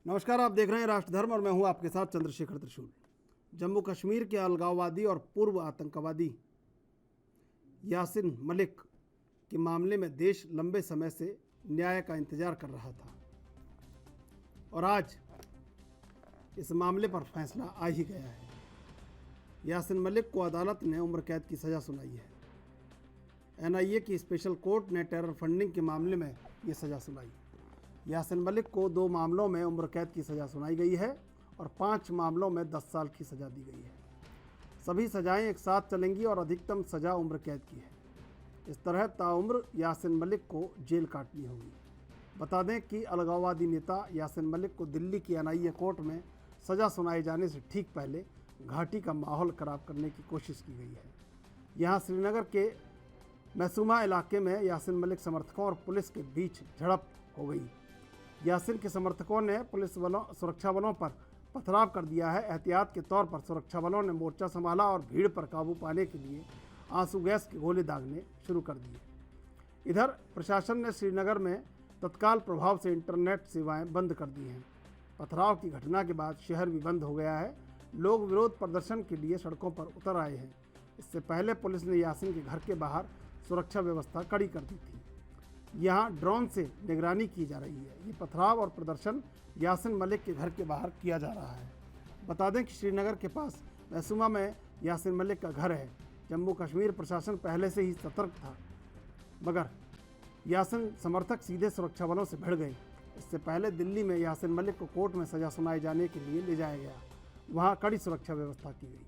नमस्कार, आप देख रहे हैं राष्ट्र धर्म और मैं हूं आपके साथ चंद्रशेखर त्रिशूल। जम्मू कश्मीर के अलगाववादी और पूर्व आतंकवादी यासिन मलिक के मामले में देश लंबे समय से न्याय का इंतजार कर रहा था और आज इस मामले पर फैसला आ ही गया है। यासिन मलिक को अदालत ने उम्र कैद की सज़ा सुनाई है। एनआईए की स्पेशल कोर्ट ने टेरर फंडिंग के मामले में ये सज़ा सुनाई। यासिन मलिक को 2 मामलों में उम्र कैद की सज़ा सुनाई गई है और 5 मामलों में 10 साल की सज़ा दी गई है। सभी सज़ाएं एक साथ चलेंगी और अधिकतम सज़ा उम्र कैद की है। इस तरह ताउम्र यासिन मलिक को जेल काटनी होगी। बता दें कि अलगाववादी नेता यासिन मलिक को दिल्ली की एनआईए कोर्ट में सज़ा सुनाए जाने से ठीक पहले घाटी का माहौल ख़राब करने की कोशिश की गई है। यहाँ श्रीनगर के मैसूमा इलाके में यासिन मलिक समर्थकों और पुलिस के बीच झड़प हो गई। यासिन के समर्थकों ने सुरक्षा बलों पर पथराव कर दिया है। एहतियात के तौर पर सुरक्षा बलों ने मोर्चा संभाला और भीड़ पर काबू पाने के लिए आंसू गैस के गोले दागने शुरू कर दिए। इधर प्रशासन ने श्रीनगर में तत्काल प्रभाव से इंटरनेट सेवाएं बंद कर दी हैं। पथराव की घटना के बाद शहर भी बंद हो गया है। लोग विरोध प्रदर्शन के लिए सड़कों पर उतर आए हैं। इससे पहले पुलिस ने यासिन के घर के बाहर सुरक्षा व्यवस्था कड़ी कर दी थी। यहाँ ड्रोन से निगरानी की जा रही है। ये पथराव और प्रदर्शन यासिन मलिक के घर के बाहर किया जा रहा है। बता दें कि श्रीनगर के पास मैसूमा में यासिन मलिक का घर है। जम्मू कश्मीर प्रशासन पहले से ही सतर्क था, मगर यासिन समर्थक सीधे सुरक्षा बलों से भिड़ गए। इससे पहले दिल्ली में यासिन मलिक को कोर्ट में सज़ा सुनाए जाने के लिए ले जाया गया। वहाँ कड़ी सुरक्षा व्यवस्था की गई।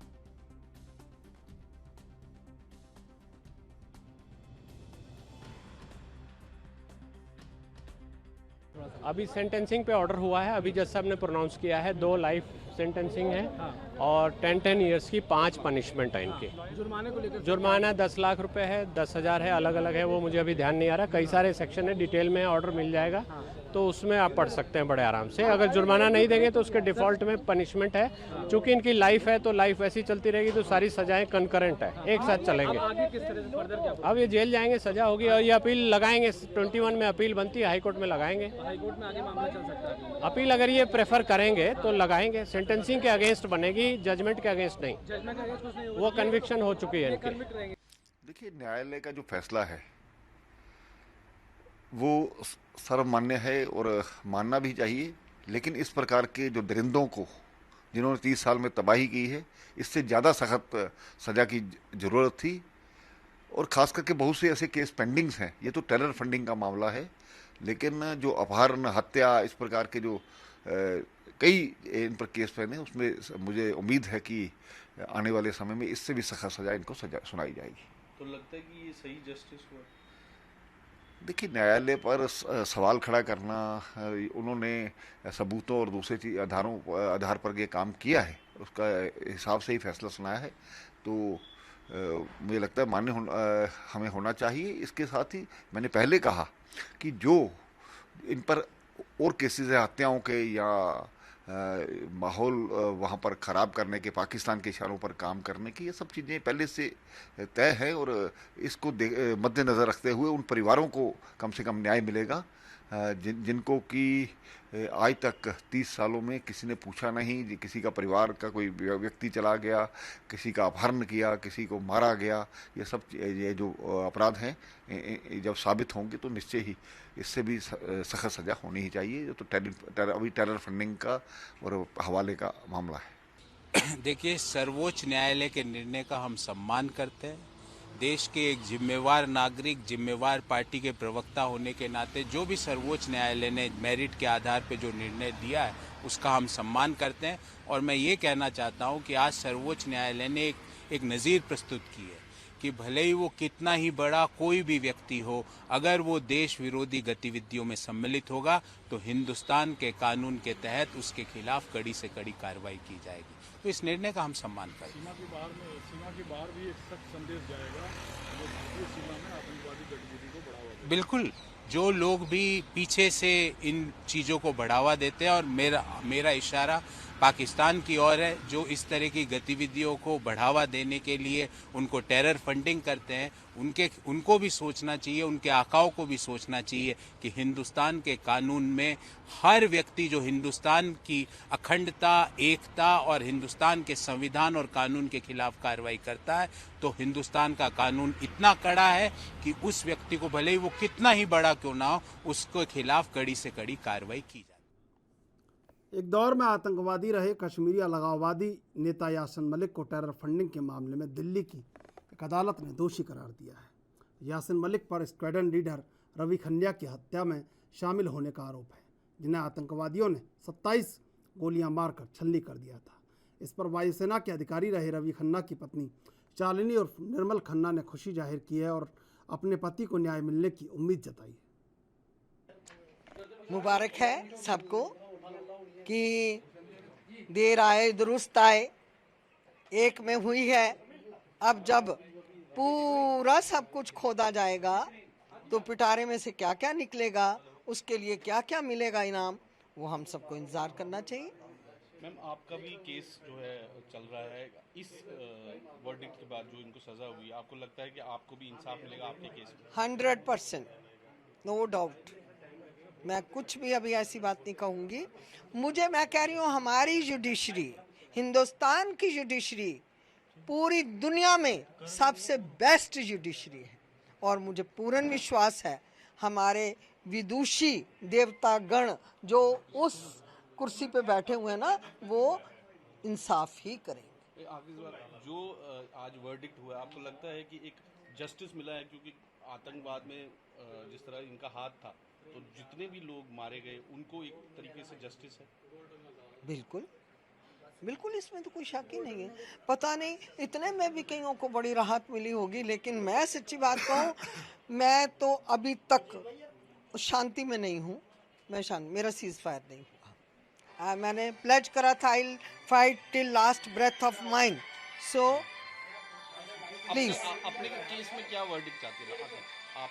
अभी सेंटेंसिंग पे ऑर्डर हुआ है। अभी जज साहब ने प्रोनाउंस किया है 2 लाइफ सेंटेंसिंग है और 10 ईयर्स की 5 पनिशमेंट है इनके। जुर्माने को लेकर जुर्माना 10 लाख रुपए है, 10,000 है, अलग अलग है, वो मुझे अभी ध्यान नहीं आ रहा। कई सारे सेक्शन है, डिटेल में ऑर्डर मिल जाएगा तो उसमें आप पढ़ सकते हैं बड़े आराम से। अगर जुर्माना नहीं देंगे तो उसके डिफ़ॉल्ट में पनिशमेंट है। चूँकि इनकी लाइफ है तो लाइफ ऐसी चलती रहेगी, तो सारी सजाएं कंकरेंट है, एक साथ चलेंगे। अब ये जेल जाएंगे, सजा होगी और ये अपील लगाएंगे। 21 में अपील बनती है, हाईकोर्ट में लगाएंगे। हाईकोर्ट में आगे मामला चल सकता है। अपील अगर ये प्रेफर करेंगे तो लगाएंगे। सेंटेंसिंग के अगेंस्ट बनेगी, जजमेंट के अगेंस्ट नहीं। जजमेंट का कुछ नहीं होगा, वो कन्विक्शन हो चुकी है इनकी। कन्विक्ट रहेंगे। देखिए, न्यायालय का जो फैसला है वो सर्वमान्य है और मानना भी चाहिए, लेकिन इस प्रकार के जो दरिंदों को, जिन्होंने 30 साल में तबाही की है, इससे ज़्यादा सख्त सज़ा की ज़रूरत थी। और ख़ास करके बहुत से ऐसे केस पेंडिंग्स हैं। ये तो टेरर फंडिंग का मामला है, लेकिन जो अपहरण, हत्या, इस प्रकार के जो कई इन पर केस पेंडिंग हैं, उसमें मुझे उम्मीद है कि आने वाले समय में इससे भी सख्त सज़ा इनको सुनाई जाएगी। तो लगता है कि ये सही जस्टिस हुआ? देखिए, न्यायालय पर सवाल खड़ा करना, उन्होंने सबूतों और दूसरे आधार पर ये काम किया है, उसका हिसाब से ही फैसला सुनाया है, तो मुझे लगता है हमें होना चाहिए। इसके साथ ही मैंने पहले कहा कि जो इन पर और केसेस है, हत्याओं के या माहौल वहाँ पर ख़राब करने के, पाकिस्तान के इशारों पर काम करने की, ये सब चीज़ें पहले से तय है और इसको मद्देनज़र रखते हुए उन परिवारों को कम से कम न्याय मिलेगा जिनको कि आज तक 30 सालों में किसी ने पूछा नहीं। किसी का परिवार का कोई व्यक्ति चला गया, किसी का अपहरण किया, किसी को मारा गया, ये जो अपराध हैं जब साबित होंगे तो निश्चय ही इससे भी सख्त सज़ा होनी ही चाहिए। तो अभी टेरर फंडिंग का और हवाले का मामला है। देखिए, सर्वोच्च न्यायालय के निर्णय का हम सम्मान करते हैं। देश के एक जिम्मेवार नागरिक, जिम्मेवार पार्टी के प्रवक्ता होने के नाते जो भी सर्वोच्च न्यायालय ने मेरिट के आधार पर जो निर्णय दिया है उसका हम सम्मान करते हैं। और मैं ये कहना चाहता हूँ कि आज सर्वोच्च न्यायालय ने एक नज़ीर प्रस्तुत की है कि भले ही वो कितना ही बड़ा कोई भी व्यक्ति हो, अगर वो देश विरोधी गतिविधियों में सम्मिलित होगा तो हिंदुस्तान के कानून के तहत उसके खिलाफ कड़ी से कड़ी कार्रवाई की जाएगी। तो इस निर्णय का हम सम्मान करें। सीमा के बाहर भी एक सख्त संदेश जाएगा जो भारतीय सीमा में आतंकवादी गतिविधि को बढ़ावा देगा। बिल्कुल, जो लोग भी पीछे से इन चीज़ों को बढ़ावा देते हैं, और मेरा इशारा पाकिस्तान की ओर है, जो इस तरह की गतिविधियों को बढ़ावा देने के लिए उनको टेरर फंडिंग करते हैं। उनको भी सोचना चाहिए, उनके आकाओं को भी सोचना चाहिए कि हिंदुस्तान के कानून में हर व्यक्ति जो हिंदुस्तान की अखंडता, एकता और हिंदुस्तान के संविधान और कानून के खिलाफ कार्रवाई करता है, तो हिंदुस्तान का कानून इतना कड़ा है कि उस व्यक्ति को भले ही वो कितना ही बड़ा क्यों ना हो, उसके खिलाफ कड़ी से कड़ी कार्रवाई की जाए। एक दौर में आतंकवादी रहे कश्मीरी अलगाववादी नेता यासिन मलिक को टेरर फंडिंग के मामले में दिल्ली की एक अदालत ने दोषी करार दिया है। यासिन मलिक पर स्क्वाड्रन लीडर रवि खन्ना की हत्या में शामिल होने का आरोप है, जिन्हें आतंकवादियों ने 27 गोलियां मारकर छलनी कर दिया था। इस पर वायुसेना के अधिकारी रहे रवि खन्ना की पत्नी शालिनी और निर्मल खन्ना ने खुशी जाहिर की है और अपने पति को न्याय मिलने की उम्मीद जताई है। मुबारक है सबको कि देर आए दुरुस्त आए, एक में हुई है। अब जब पूरा सब कुछ खोदा जाएगा तो पिटारे में से क्या क्या निकलेगा, उसके लिए क्या क्या मिलेगा इनाम, वो हम सबको इंतजार करना चाहिए। मैम, आपका भी केस जो है चल रहा है, इस वर्डिक्ट के बाद जो इनको सजा हुई, आपको लगता है कि आपको भी इंसाफ मिलेगा आपके केस में? 100%, नो डाउट। मैं कुछ भी अभी ऐसी बात नहीं कहूँगी। मैं कह रही हूँ हमारी जुडिशरी, हिंदुस्तान की जुडिशरी पूरी दुनिया में सबसे बेस्ट जुडिशरी है और मुझे पूर्ण विश्वास है हमारे विदुषी देवतागण जो उस कुर्सी पे बैठे हुए हैं ना, वो इंसाफ ही करेंगे। आखिरी बात, जो आज वर्डिक्ट हुआ, आपको लगता है कि एक जस्टिस मिला है? क्योंकि आतंकवाद में जिस तरह इनका हाथ था, तो जितने भी लोग मारे गए उनको एक तरीके से जस्टिस है? बिल्कुल बिल्कुल, इसमें तो कोई शक ही नहीं है। पता नहीं इतने में भी कईयों को बड़ी राहत मिली होगी, लेकिन मैं सच्ची बात कहूँ, मैं तो अभी तक शांति में नहीं हूँ। मेरा सीज फायर नहीं हुआ। मैंने प्लेज करा था I fight till last breath of mine. So please अपने केस में क्या वर्डिक्ट चाहते हैं आप?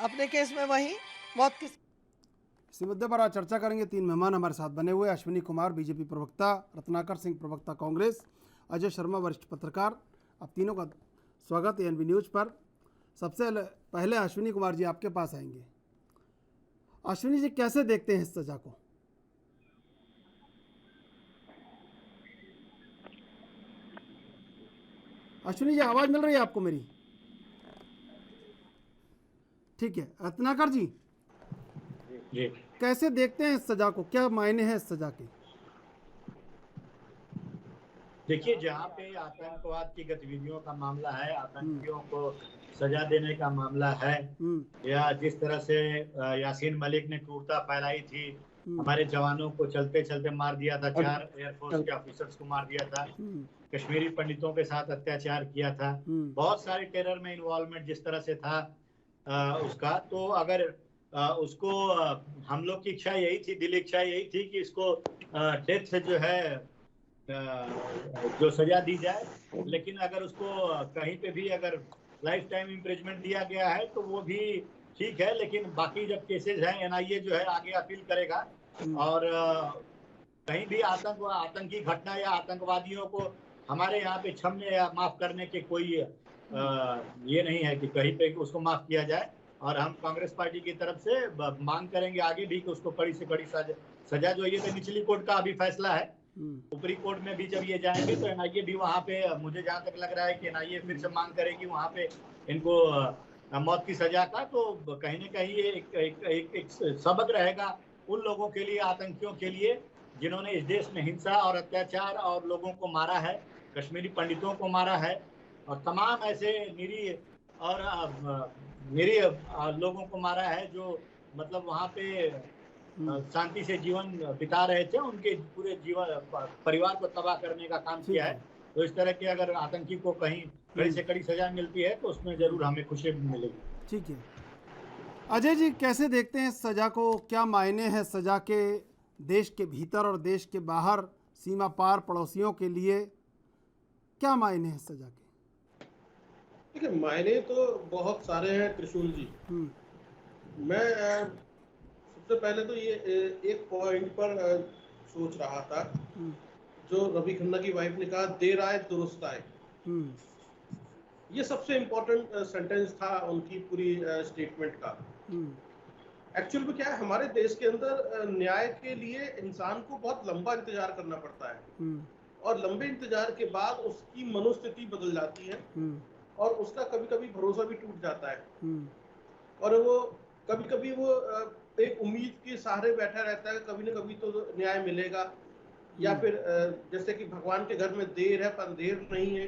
अपने केस में वही मौत की। इसी मुद्दे पर आज चर्चा करेंगे। 3 मेहमान हमारे साथ बने हुए, अश्विनी कुमार बीजेपी प्रवक्ता, रत्नाकर सिंह प्रवक्ता कांग्रेस, अजय शर्मा वरिष्ठ पत्रकार। आप तीनों का स्वागत है एनबी न्यूज़ पर। सबसे पहले अश्विनी कुमार जी आपके पास आएंगे। अश्विनी जी, कैसे देखते हैं इस सजा को? अश्विनी जी, आवाज मिल रही है आपको मेरी? ठीक है। रत्नाकर जी, कैसे देखते हैं इस सजा को, क्या मायने हैं इस सजा के? देखिए, जहाँ पे आतंकवाद की गतिविधियों का मामला है, आतंकियों को सजा देने का मामला है, या जिस तरह से यासीन मलिक ने क्रूरता फैलाई थी, हमारे जवानों को चलते चलते मार दिया था, 4 एयरफोर्स के ऑफिसर्स को मार दिया था, कश्मीरी पंडितों के साथ अत्याचार किया था, बहुत सारे टेरर में इन्वॉल्वमेंट जिस तरह से था उसका, तो अगर उसको हम लोग की इच्छा यही थी, दिल इच्छा यही थी कि इसको डेथ से जो है जो सजा दी जाए। लेकिन अगर उसको कहीं पे भी अगर लाइफ टाइम इम्प्रिजमेंट दिया गया है तो वो भी ठीक है, लेकिन बाकी जब केसेस हैं, एनआईए जो है आगे अपील करेगा और कहीं भी आतंकी घटना या आतंकवादियों को हमारे यहाँ पे क्षमने या माफ करने के कोई ये नहीं है कि कहीं पे उसको माफ किया जाए। और हम कांग्रेस पार्टी की तरफ से मांग करेंगे आगे भी कि उसको कड़ी से कड़ी सजा जो ये तो निचली कोर्ट का अभी फैसला है, ऊपरी कोर्ट में भी जब ये जाएंगे तो एनआईए भी वहाँ पे, मुझे जहाँ तक लग रहा है कि एनआईए फिर से मांग करेगी वहाँ पे इनको मौत की सजा का, तो कहीं ना कहीं ये एक सबक रहेगा उन लोगों के लिए, आतंकियों के लिए, जिन्होंने इस देश में हिंसा और अत्याचार और लोगों को मारा है, कश्मीरी पंडितों को मारा है और तमाम ऐसे निरीह लोगों को मारा है जो मतलब वहाँ पे शांति से जीवन बिता रहे थे, उनके पूरे जीवन परिवार को तबाह करने का काम किया है। तो इस तरह के अगर आतंकी को कहीं कड़ी से कड़ी सजा मिलती है तो उसमें जरूर हमें खुशी मिलेगी। ठीक है। अजय जी, कैसे देखते हैं सजा को, क्या मायने हैं सजा के देश के भीतर और देश के बाहर, सीमा पार पड़ोसियों के लिए क्या मायने हैं सजा के? देखिए, मायने तो बहुत सारे हैं त्रिशूल जी। मैं सबसे पहले तो ये एक पॉइंट पर सोच रहा था, जो रवि खन्ना की वाइफ ने कहा, देर आए दुरुस्त आए। ये सबसे इम्पोर्टेंट सेंटेंस था उनकी पूरी स्टेटमेंट का। एक्चुअल में क्या है, हमारे देश के अंदर न्याय के लिए इंसान को बहुत लंबा इंतजार करना पड़ता है, और लंबे इंतजार के बाद उसकी मनोस्थिति बदल जाती है, और उसका कभी कभी भरोसा भी टूट जाता है, और वो कभी कभी वो एक उम्मीद के सहारे बैठा रहता है, कभी ना कभी तो न्याय मिलेगा, या फिर जैसे कि भगवान के घर में देर है पर अंधेर नहीं है।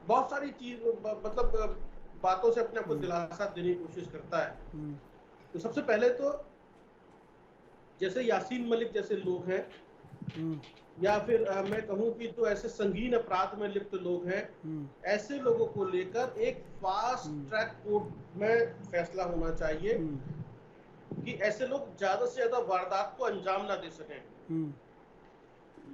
बहुत सारी चीज मतलब बातों से अपने आप को दिलासा देने की कोशिश करता है। तो सबसे पहले तो जैसे यासीन मलिक जैसे लोग हैं, या फिर मैं कहूं कि जो ऐसे संगीन अपराध में लिप्त लोग हैं, ऐसे लोगों को लेकर एक फास्ट ट्रैक कोर्ट में फैसला होना चाहिए कि ऐसे लोग ज्यादा से ज्यादा वारदात को अंजाम ना दे सकें।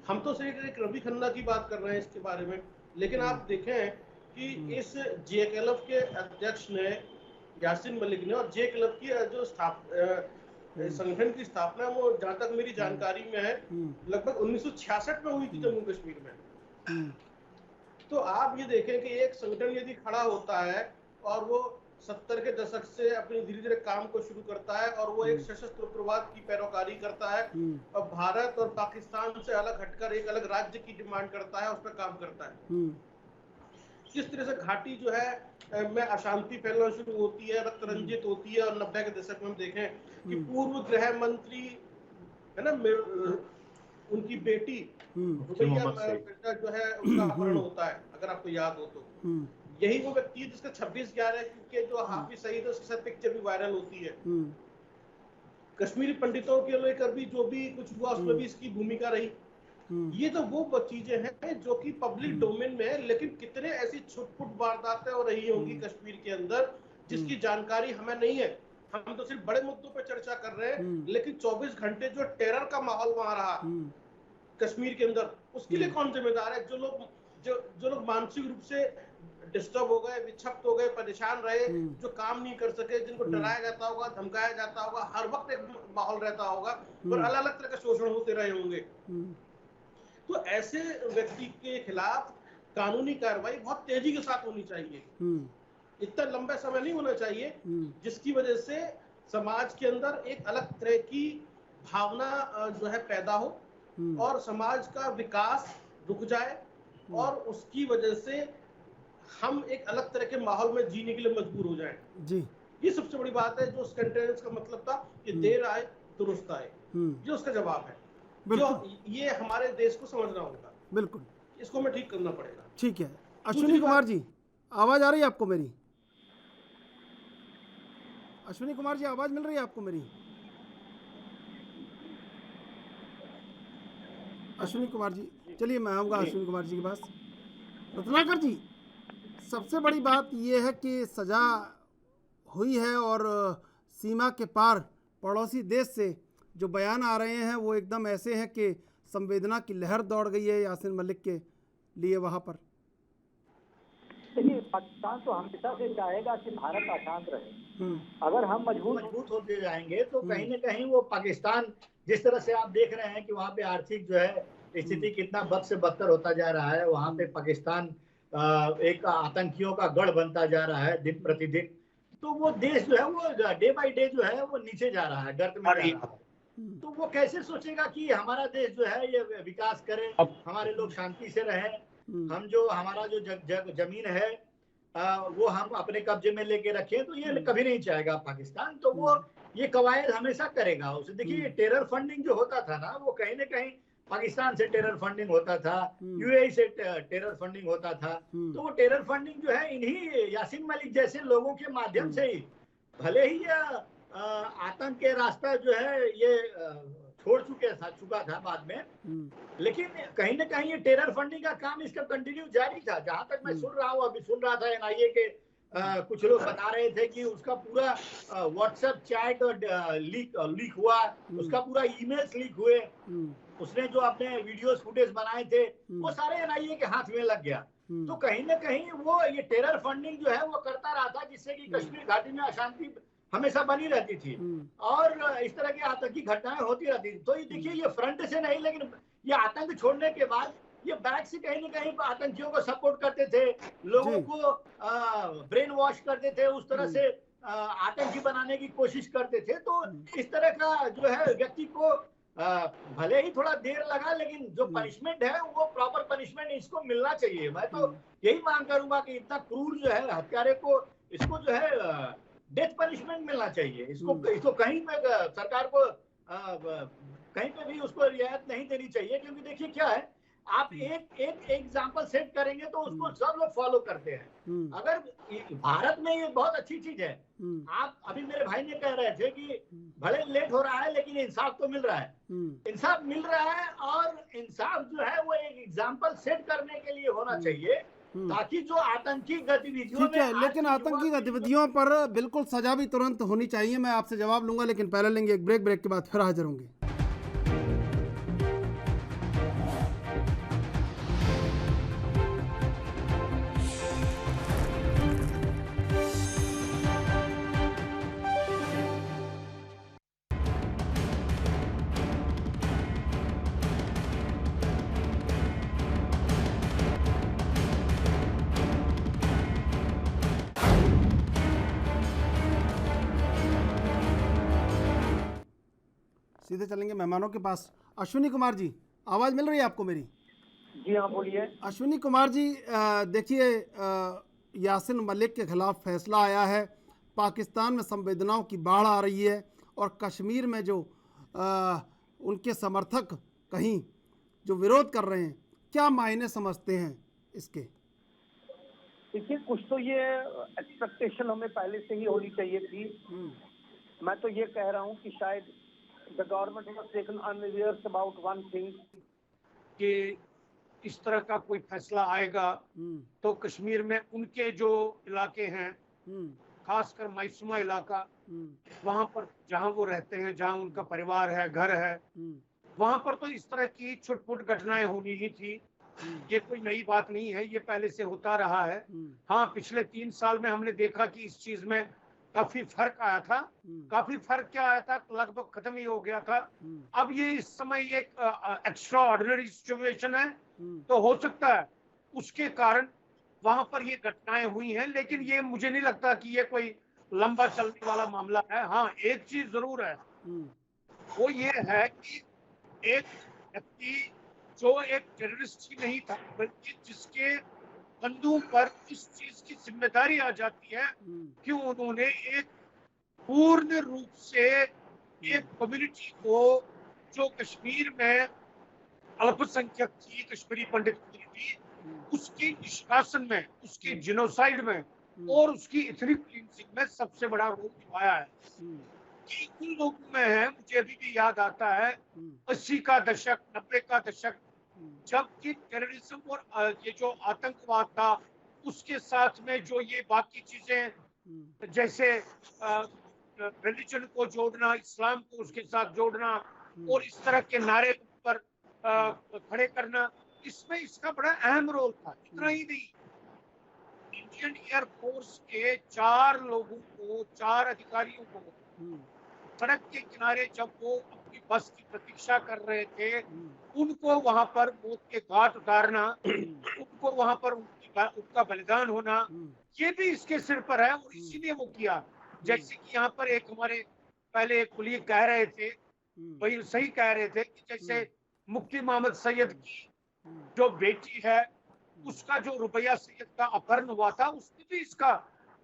हम तो सिर्फ एक रवि खन्ना की बात कर रहे हैं इसके बारे में, लेकिन आप देखें कि इस जेकेएलएफ के अध्यक्ष ने, यासीन मलिक ने, और जेकेएलएफ की जो संगठन की स्थापना, वो जहां तक मेरी जानकारी में है लगभग 1966 में हुई थी जम्मू कश्मीर में। तो आप ये देखें कि एक संगठन यदि खड़ा होता है और वो 70 के दशक से अपनी धीरे धीरे काम को शुरू करता है, और वो एक सशस्त्र उग्रवाद की पैरोकारी करता है, और भारत और पाकिस्तान से अलग हटकर एक अलग राज्य की डिमांड करता है, उस पर काम करता है। जिस तरह से घाटी जो है में अशांति फैलना शुरू होती है, रक्त रंजित होती है, और 90 के दशक में हम देखें कि पूर्व गृह मंत्री है ना, उनकी बेटी रुबैया जो है उसका अपहरण होता है, अगर आपको याद हो तो। यही वो व्यक्ति है जिसका 26/11 के जो हाफिज सईद है, उसके साथ पिक्चर भी वायरल होती है। कश्मीरी पंडितों के लेकर भी जो भी कुछ हुआ, उसमें भी इसकी भूमिका रही। ये तो वो चीजें हैं जो कि पब्लिक डोमेन में है, लेकिन कितने ऐसी छुटपुट वारदातें हो रही होंगी कश्मीर के अंदर जिसकी जानकारी हमें नहीं है। हम तो सिर्फ बड़े मुद्दों पर चर्चा कर रहे हैं, लेकिन 24 घंटे जो टेरर का माहौल वहां रहा कश्मीर के अंदर, उसके लिए कौन जिम्मेदार है? जो लोग मानसिक रूप से डिस्टर्ब हो गए, विक्षिप्त हो गए, परेशान रहे, जो काम नहीं कर सके, जिनको डराया जाता होगा, धमकाया जाता होगा, हर वक्त एक माहौल रहता होगा, और अलग अलग तरह का शोषण होते रहे होंगे। तो ऐसे व्यक्ति के खिलाफ कानूनी कार्रवाई बहुत तेजी के साथ होनी चाहिए। इतना लंबा समय नहीं होना चाहिए जिसकी वजह से समाज के अंदर एक अलग तरह की भावना जो है पैदा हो, और समाज का विकास रुक जाए, और उसकी वजह से हम एक अलग तरह के माहौल में जीने के लिए मजबूर हो जाएं। जी, ये सबसे बड़ी बात है। जो सेंटेंस का मतलब था कि देर आए दुरुस्त आए, ये उसका जवाब है। जो ये हमारे देश को समझना होगा, बिल्कुल इसको हमें ठीक करना पड़ेगा। ठीक है, अश्विनी कुमार जी, आवाज आ रही है आपको मेरी? अश्विनी कुमार जी, आवाज मिल रही है आपको मेरी? अश्विनी कुमार जी, चलिए मैं आऊँगा अश्विनी कुमार जी के पास। रत्नाकर जी, सबसे बड़ी बात यह है कि सज़ा हुई है, और सीमा के पार पड़ोसी देश से जो बयान आ रहे हैं वो एकदम ऐसे हैं कि संवेदना की लहर दौड़ गई है यासीन मलिक के लिए वहाँ पर। देखिए, पाकिस्तान तो हमेशा से चाहेगा कि भारत अशांत रहे। अगर हम मजबूत होते जाएंगे तो कहीं न कहीं वो पाकिस्तान, जिस तरह से आप देख रहे हैं कि वहाँ पे आर्थिक जो है स्थिति कितना बद से बदतर होता जा रहा है, वहाँ पे पाकिस्तान एक आतंकियों का गढ़ बनता जा रहा है दिन प्रतिदिन। तो वो देश जो है वो डे बाय डे जो है वो नीचे जा रहा है, गर्त में जा रहा है। तो वो कैसे सोचेगा कि हमारा देश जो है ये विकास करे, हमारे लोग शांति से रहे, हम जो हमारा जो जमीन है वो हम अपने कब्जे में लेके रखें? तो ये कभी नहीं चाहेगा पाकिस्तान। तो वो ये कवायद हमेशा करेगा उसे। देखिए, टेरर फंडिंग जो होता था ना, वो कहीं ना कहीं पाकिस्तान से टेरर फंडिंग होता था, यूएई से टेरर फंडिंग होता था। तो वो टेरर फंडिंग जो है इन्हीं यासीन मलिक जैसे लोगों के माध्यम से ही, भले ही आतंक के रास्ता जो है ये छोड़ चुका था बाद में, लेकिन कहीं ना कहीं ये टेरर फंडिंग का काम इसका कंटिन्यू जारी था। जहां तक मैं सुन रहा हूँ, अभी सुन रहा था एनआईए के कुछ लोग बता रहे थे कि उसका पूरा व्हाट्सएप चैट लीक हुआ, उसका पूरा ईमेल्स लीक हुए, उसने जो अपने वीडियोस फुटेज बनाए थे वो सारे एनआईए के हाथ में लग गया। तो कहीं ना कहीं वो ये टेरर फंडिंग जो है वो करता रहा था, जिससे कि कश्मीर घाटी में अशांति हमेशा बनी रहती थी और इस तरह की आतंकी घटनाएं होती रहती थी। तो ये देखिए, ये फ्रंट से नहीं, लेकिन ये आतंक छोड़ने के बाद ये बैक से कहीं ना कहीं आतंकियों को सपोर्ट करते थे, लोगों को ब्रेन वॉश करते थे, उस तरह से आतंकी बनाने की कोशिश करते थे। तो इस तरह का जो है व्यक्ति को भले ही थोड़ा देर लगा, लेकिन जो पनिशमेंट है वो प्रॉपर पनिशमेंट इसको मिलना चाहिए। मैं तो यही मांग करूंगा कि इतना क्रूर जो है हत्यारे को, इसको जो है डेथ पनिशमेंट मिलना चाहिए। इसको कहीं पे सरकार को कहीं पे भी उसको रियायत नहीं देनी चाहिए, क्योंकि देखिए क्या है, आप एक एग्जाम्पल सेट करेंगे तो उसको सब लोग फॉलो करते हैं। अगर भारत में ये बहुत अच्छी चीज है, आप अभी मेरे भाई ने कह रहे थे कि भले लेट हो रहा है लेकिन इंसाफ तो मिल रहा है, इंसाफ मिल रहा है, और इंसाफ जो है वो एक एग्जाम्पल सेट करने के लिए होना चाहिए, ताकि जो आतंकी गतिविधियों ठीक है, लेकिन आतंकी गतिविधियों पर बिल्कुल सजा भी तुरंत होनी चाहिए। मैं आपसे जवाब लूंगा, लेकिन पहले लेंगे एक ब्रेक के बाद फिर हाजिर होंगे। सीधे चलेंगे मेहमानों के पास। अश्विनी कुमार जी, आवाज़ मिल रही है आपको मेरी? जी हाँ, बोलिए। अश्विनी कुमार जी, देखिए, यासिन मलिक के खिलाफ फैसला आया है, पाकिस्तान में संवेदनाओं की बाढ़ आ रही है, और कश्मीर में जो उनके समर्थक कहीं जो विरोध कर रहे हैं, क्या मायने समझते हैं इसके? देखिए, कुछ तो ये एक्सपेक्टेशन हमें पहले से ही होनी चाहिए थी। मैं तो ये कह रहा हूँ कि शायद the government was taken unawares about one thing, कि इस तरह का कोई फैसला आएगा तो कश्मीर में उनके जो इलाके हैं, खासकर माइसुमा इलाका, वहां पर जहां वो रहते हैं, जहां उनका परिवार है, घर है, वहां पर तो इस तरह की छुटपुट घटनाएं होनी ही थी। ये कोई नई बात नहीं है, ये पहले से होता रहा है। हाँ, पिछले 3 साल में हमने देखा कि इस चीज में काफी फर्क आया था। काफी फर्क क्या आया था, लगभग खत्म ही हो गया था। अब ये इस समय एक एक्स्ट्रा ऑर्डिनरी सिचुएशन है, तो हो सकता है उसके कारण वहां पर ये घटनाएं हुई हैं, लेकिन ये मुझे नहीं लगता कि ये कोई लंबा चलने वाला मामला है। हाँ, एक चीज जरूर है, वो ये है कि एक व्यक्ति जो एक टेररिस्ट ही नहीं था, बल्कि जिसके कंधों पर इस चीज की जिम्मेदारी आ जाती है कि उन्होंने एक पूर्ण रूप से एक कम्युनिटी को, जो कश्मीर में अल्पसंख्यक थी, कश्मीरी पंडित थी, उसके निष्कासन में, उसके जिनोसाइड में और उसकी इथनिक क्लींसिंग में सबसे बड़ा रोल निभाया है। कि उन लोगों में है, मुझे अभी भी याद आता है 80 का दशक, 90 का दशक, जबकि टेररिज्म और ये जो आतंकवाद था, उसके साथ में जो ये बाकी चीजें, जैसे रिलीजन को जोड़ना, इस्लाम को उसके साथ जोड़ना और इस तरह के नारे पर खड़े करना, इसमें इसका बड़ा अहम रोल था। इतना ही नहीं, इंडियन एयरफोर्स के 4 लोगों को, 4 अधिकारियों को सड़क के किनारे जब वो अपनी बस की प्रतीक्षा कर रहे थे, उनको वहां पर मौत के घाट उतारना, उनको वहां पर उनका बलिदान होना, ये भी इसके सिर पर है, और इसीलिए वो किया। जैसे कि यहाँ पर एक हमारे पहले एक कुलीग कह रहे थे, वही सही कह रहे थे, कि जैसे मुफ्ती मोहम्मद सैयद की जो बेटी है, उसका जो रुपया सैयद का अपहरण हुआ था, उसमें भी इसका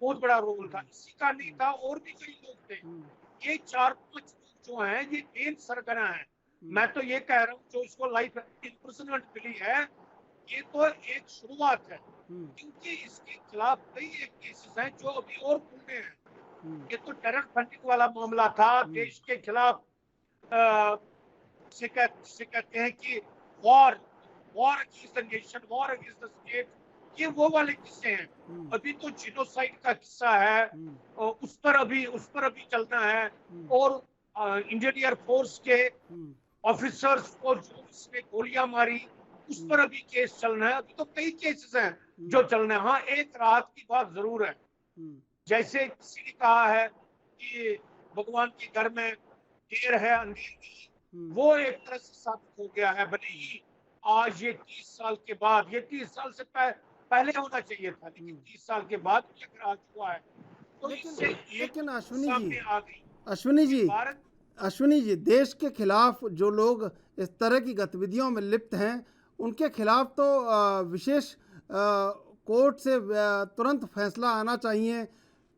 बहुत बड़ा रोल था। इसी का नहीं था, और भी कई लोग थे। ये 4-5 जो हैं, ये मेन सरगना है। मैं तो ये कह रहा हूँ, जो इसको लाइफ इम्प्रिजनमेंट मिली है, ये तो एक शुरुआत है, क्योंकि इसके खिलाफ कई एक केसेस हैं जो अभी और खुलने हैं। ये तो टेरर फंडिंग वाला मामला था, देश के खिलाफ से कहते हैं कि war against the nation, war against the state, ये वो वाले किस्से हैं। अभी तो जिनोसाइड का किस्सा है, उस पर अभी चलना है, और इंडियन एयरफोर्स के ऑफिसर्स को जो इसने गोलियां मारी, उस पर अभी केस चलना है। अभी तो कई केसेस हैं जो चलना है। हाँ, एक राहत की बात जरूर है, जैसे किसी ने कहा है कि भगवान के घर में देर है अंधेर, वो एक तरह से साबित हो गया है। भले ही आज ये 30 साल के बाद, ये 30 साल से पहले होना चाहिए था, लेकिन 30 साल के बाद अगर आज हुआ है तो लेकिन अश्विनी जी देश के खिलाफ जो लोग इस तरह की गतिविधियों में लिप्त हैं उनके खिलाफ तो विशेष कोर्ट से तुरंत फैसला आना चाहिए।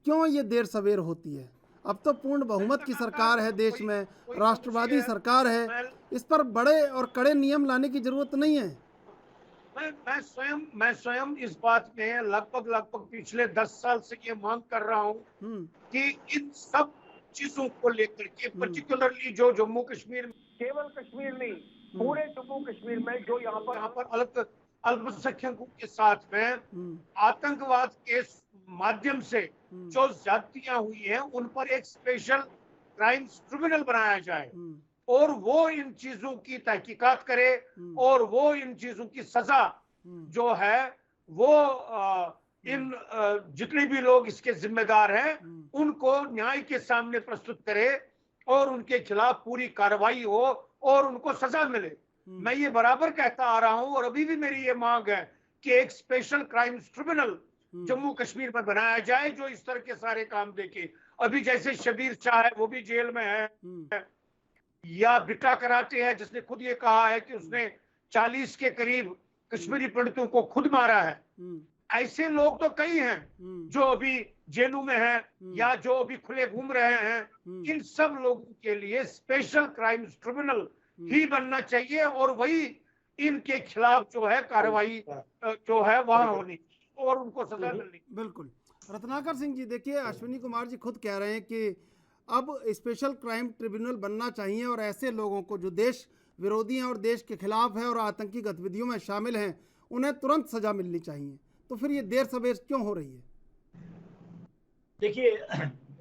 क्यों ये देर सवेर होती है? अब तो पूर्ण बहुमत की सरकार है देश में, राष्ट्रवादी सरकार है, इस पर बड़े और कड़े नियम लाने की जरूरत नहीं है। मैं स्वयं इस बात में लगभग पिछले 10 साल से ये मांग कर रहा हूँ कि इन सब चीजों को लेकर के, पर्टिकुलरली जो जम्मू कश्मीर, केवल कश्मीर नहीं पूरे जम्मू कश्मीर में जो यहाँ पर अल्पसंख्यकों के साथ में आतंकवाद के माध्यम से जो ज्यादतियां हुई हैं उन पर एक स्पेशल क्राइम्स ट्रिब्यूनल बनाया जाए और वो इन चीजों की तहकीकात करे और वो इन चीजों की सजा जो है वो इन जितने भी लोग इसके जिम्मेदार हैं उनको न्याय के सामने प्रस्तुत करे और उनके खिलाफ पूरी कार्रवाई हो और उनको सजा मिले। मैं ये बराबर कहता आ रहा हूं और अभी भी मेरी ये मांग है कि एक special crimes tribunal Jammu Kashmir में बनाया जाए जो इस तरह के सारे काम देखे। अभी जैसे शबीर शाह है वो भी जेल में है, या बिट्टा कराटे है जिसने खुद ये कहा है कि उसने 40 के करीब कश्मीरी पंडितों को खुद मारा है। ऐसे लोग तो कई हैं जो अभी जेलों में हैं या जो अभी खुले घूम रहे हैं। इन सब लोगों के लिए स्पेशल क्राइम्स ट्रिब्यूनल ही बनना चाहिए और वही इनके खिलाफ जो है कार्रवाई जो है वहां होनी और उनको सजा मिलनी। बिल्कुल। रत्नाकर सिंह जी, देखिए अश्विनी कुमार जी खुद कह रहे हैं कि अब स्पेशल क्राइम ट्रिब्यूनल बनना चाहिए और ऐसे लोगों को जो देश विरोधी हैं और देश के खिलाफ है और आतंकी गतिविधियों में शामिल हैं उन्हें तुरंत सजा मिलनी चाहिए। तो फिर ये देर सवेर क्यों हो रही है? देखिए,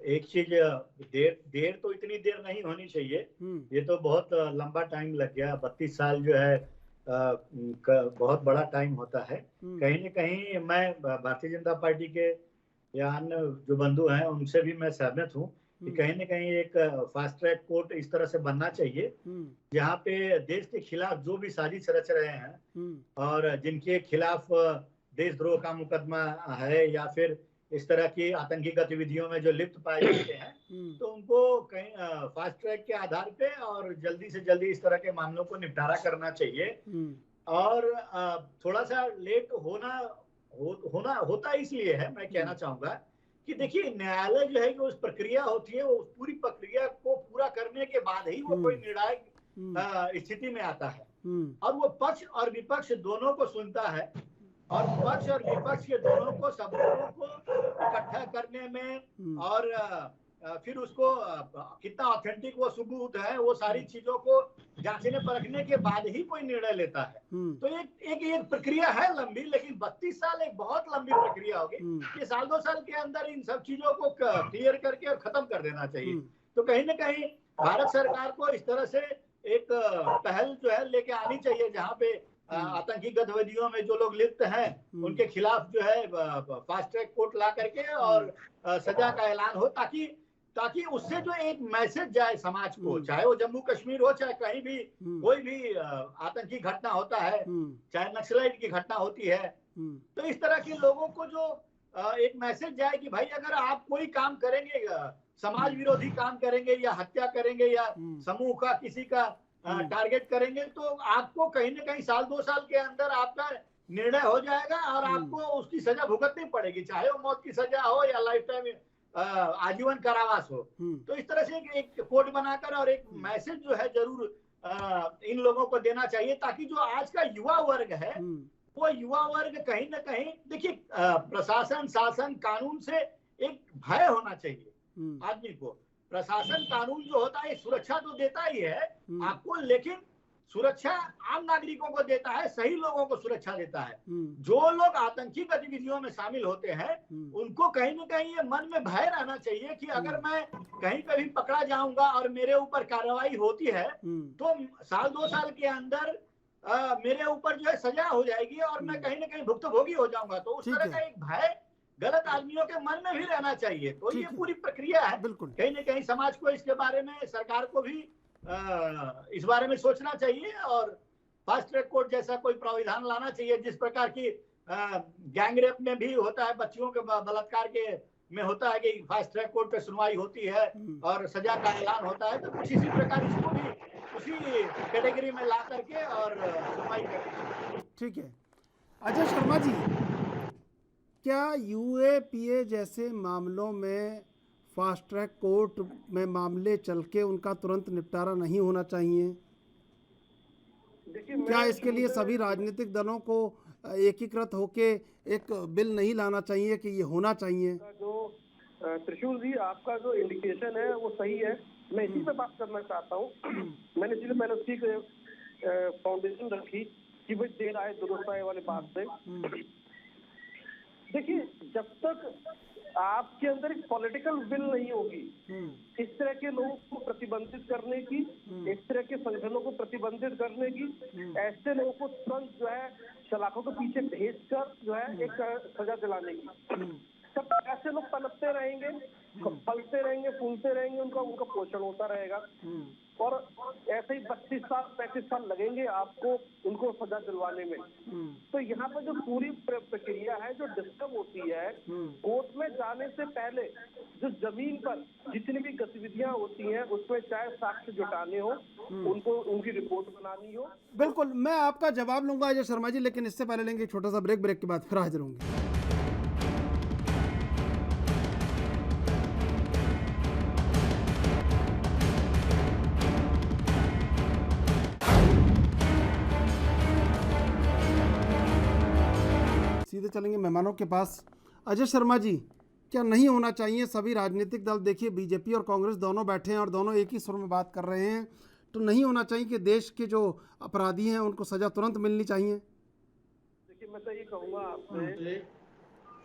एक चीज, देर तो इतनी देर नहीं होनी चाहिए। ये तो बहुत लंबा टाइम लग गया। 32 साल जो है बहुत बड़ा टाइम होता है। कहीं न कहीं मैं भारतीय जनता पार्टी के या अन्य जो बंधु हैं उनसे भी मैं सहमत हूँ कि कहीं न कहीं एक फास्ट ट्रैक कोर्ट इस तरह से बनना चाहिए जहाँ पे देश के खिलाफ जो भी साजिश रच रहे हैं और जिनके खिलाफ देशद्रोह का मुकदमा है या फिर इस तरह की आतंकी गतिविधियों में जो लिप्त पाए जाते हैं तो उनको कहीं फास्ट ट्रैक के आधार पे और जल्दी से जल्दी इस तरह के मामलों को निपटारा करना चाहिए। और थोड़ा सा लेट होता इसलिए है, मैं कहना चाहूंगा कि देखिए न्यायालय जो है कि उस प्रक्रिया होती है, वो उस पूरी प्रक्रिया को पूरा करने के बाद ही वो कोई निर्णायक स्थिति में आता है और वो पक्ष और विपक्ष दोनों को सुनता है और पक्ष और विपक्ष के दोनों को सबूतों को इकट्ठा करने में और फिर उसको कितना ऑथेंटिक वो सबूत है वो सारी चीजों को जांचने परखने के बाद ही कोई निर्णय लेता है। तो एक प्रक्रिया है लंबी, लेकिन 32 साल एक बहुत लंबी प्रक्रिया होगी। ये साल 2 साल के अंदर इन सब चीजों को क्लियर करके और खत्म कर देना चाहिए। तो कहीं ना कहीं भारत सरकार को इस तरह से एक पहल जो है लेके आनी चाहिए जहाँ पे आतंकी गतिविधियों में जो लोग लिप्त हैं उनके खिलाफ जो है फास्ट ट्रैक कोर्ट ला करके और सजा का ऐलान हो ताकि उससे जो एक मैसेज जाए समाज को, चाहे वो जम्मू कश्मीर हो चाहे कहीं भी कोई भी आतंकी घटना होता है, चाहे नक्सलाइट की घटना होती है, तो इस तरह के लोगों को जो एक मैसेज जाए कि भाई अगर आप कोई काम करेंगे, समाज विरोधी काम करेंगे या हत्या करेंगे या समूह का किसी का टारगेट करेंगे तो आपको कहीं ना कहीं साल 2 साल के अंदर आपका निर्णय हो जाएगा और आपको उसकी सजा भुगतनी पड़ेगी, चाहे वो मौत की सजा हो या लाइफ टाइम आजीवन कारावास हो। तो इस तरह से एक कोड बनाकर और एक मैसेज जो है जरूर इन लोगों को देना चाहिए ताकि जो आज का युवा वर्ग है वो युवा वर्ग कहीं ना कहीं, देखिए प्रशासन शासन कानून से एक भय होना चाहिए आदमी को। प्रशासन कानून जो होता है सुरक्षा तो देता ही है आपको, लेकिन सुरक्षा आम नागरिकों को देता है, सही लोगों को सुरक्षा देता है। जो लोग आतंकी गतिविधियों में शामिल होते हैं उनको कहीं ना कहीं ये मन में भय रहना चाहिए कि अगर मैं कहीं कभी पकड़ा जाऊंगा और मेरे ऊपर कार्रवाई होती है तो साल 2 साल के अंदर मेरे ऊपर जो है सजा हो जाएगी और मैं कहीं ना कहीं भुक्तभोगी हो जाऊंगा। तो उस तरह का एक भय गलत आदमियों के मन में भी रहना चाहिए। तो ये पूरी प्रक्रिया है। कहीं न कहीं समाज को इसके बारे में, सरकार को भी इस बारे में सोचना चाहिए और फास्ट ट्रैक कोर्ट जैसा कोई प्राविधान लाना चाहिए। जिस प्रकार की गैंगरेप में भी होता है, बच्चियों के बलात्कार के में होता है कि फास्ट ट्रैक कोर्ट पे सुनवाई होती है और सजा का ऐलान होता है, तो कुछ इसी प्रकार इसको भी उसी कैटेगरी में ला करके और सुनवाई करनी। ठीक है। अजय शर्मा जी, क्या यूएपीए जैसे मामलों में फास्ट ट्रैक कोर्ट में मामले चल के उनका तुरंत निपटारा नहीं होना चाहिए? क्या इसके लिए सभी राजनीतिक दलों को एकीकृत होके एक बिल नहीं लाना चाहिए कि ये होना चाहिए? जो त्रिशूल जी, आपका जो इंडिकेशन है वो सही है। मैं इसी पे बात करना चाहता हूँ। मैंने इसलिए मैंने उसकी फाउंडेशन रखी कि भाई देर आए दुरुस्त आए वाली बात से। देखिए, जब तक आपके अंदर एक पॉलिटिकल विल नहीं होगी इस तरह के लोगों को प्रतिबंधित करने की, इस तरह के संगठनों को प्रतिबंधित करने की, ऐसे लोगों को तुरंत जो है सलाखों के पीछे भेजकर जो है एक सजा दिलाने की, तब तक ऐसे लोग पनपते रहेंगे, फलते रहेंगे, फूलते रहेंगे, उनका पोषण होता रहेगा और ऐसे ही 32 साल 35 साल लगेंगे आपको उनको सजा दिलवाने में। तो यहाँ पर जो पूरी प्रक्रिया है जो डिस्टर्ब होती है, कोर्ट में जाने से पहले जो जमीन पर जितनी भी गतिविधियां होती हैं उसमें चाहे साक्ष्य जुटाने हो, उनको उनकी रिपोर्ट बनानी हो। बिल्कुल, मैं आपका जवाब लूंगा अजय शर्मा जी, लेकिन इससे पहले लेंगे एक छोटा सा ब्रेक के बाद फिर हाजिर होंगे। सीधे चलेंगे मेहमानों के पास। अजय शर्मा जी, क्या नहीं होना चाहिए? सभी राजनीतिक दल, देखिए बीजेपी और कांग्रेस दोनों बैठे हैं और दोनों एक ही सुर में बात कर रहे हैं, तो नहीं होना चाहिए कि देश के जो अपराधी हैं उनको सजा तुरंत मिलनी चाहिए? देखिए, मैं तो ये कहूँगा आपसे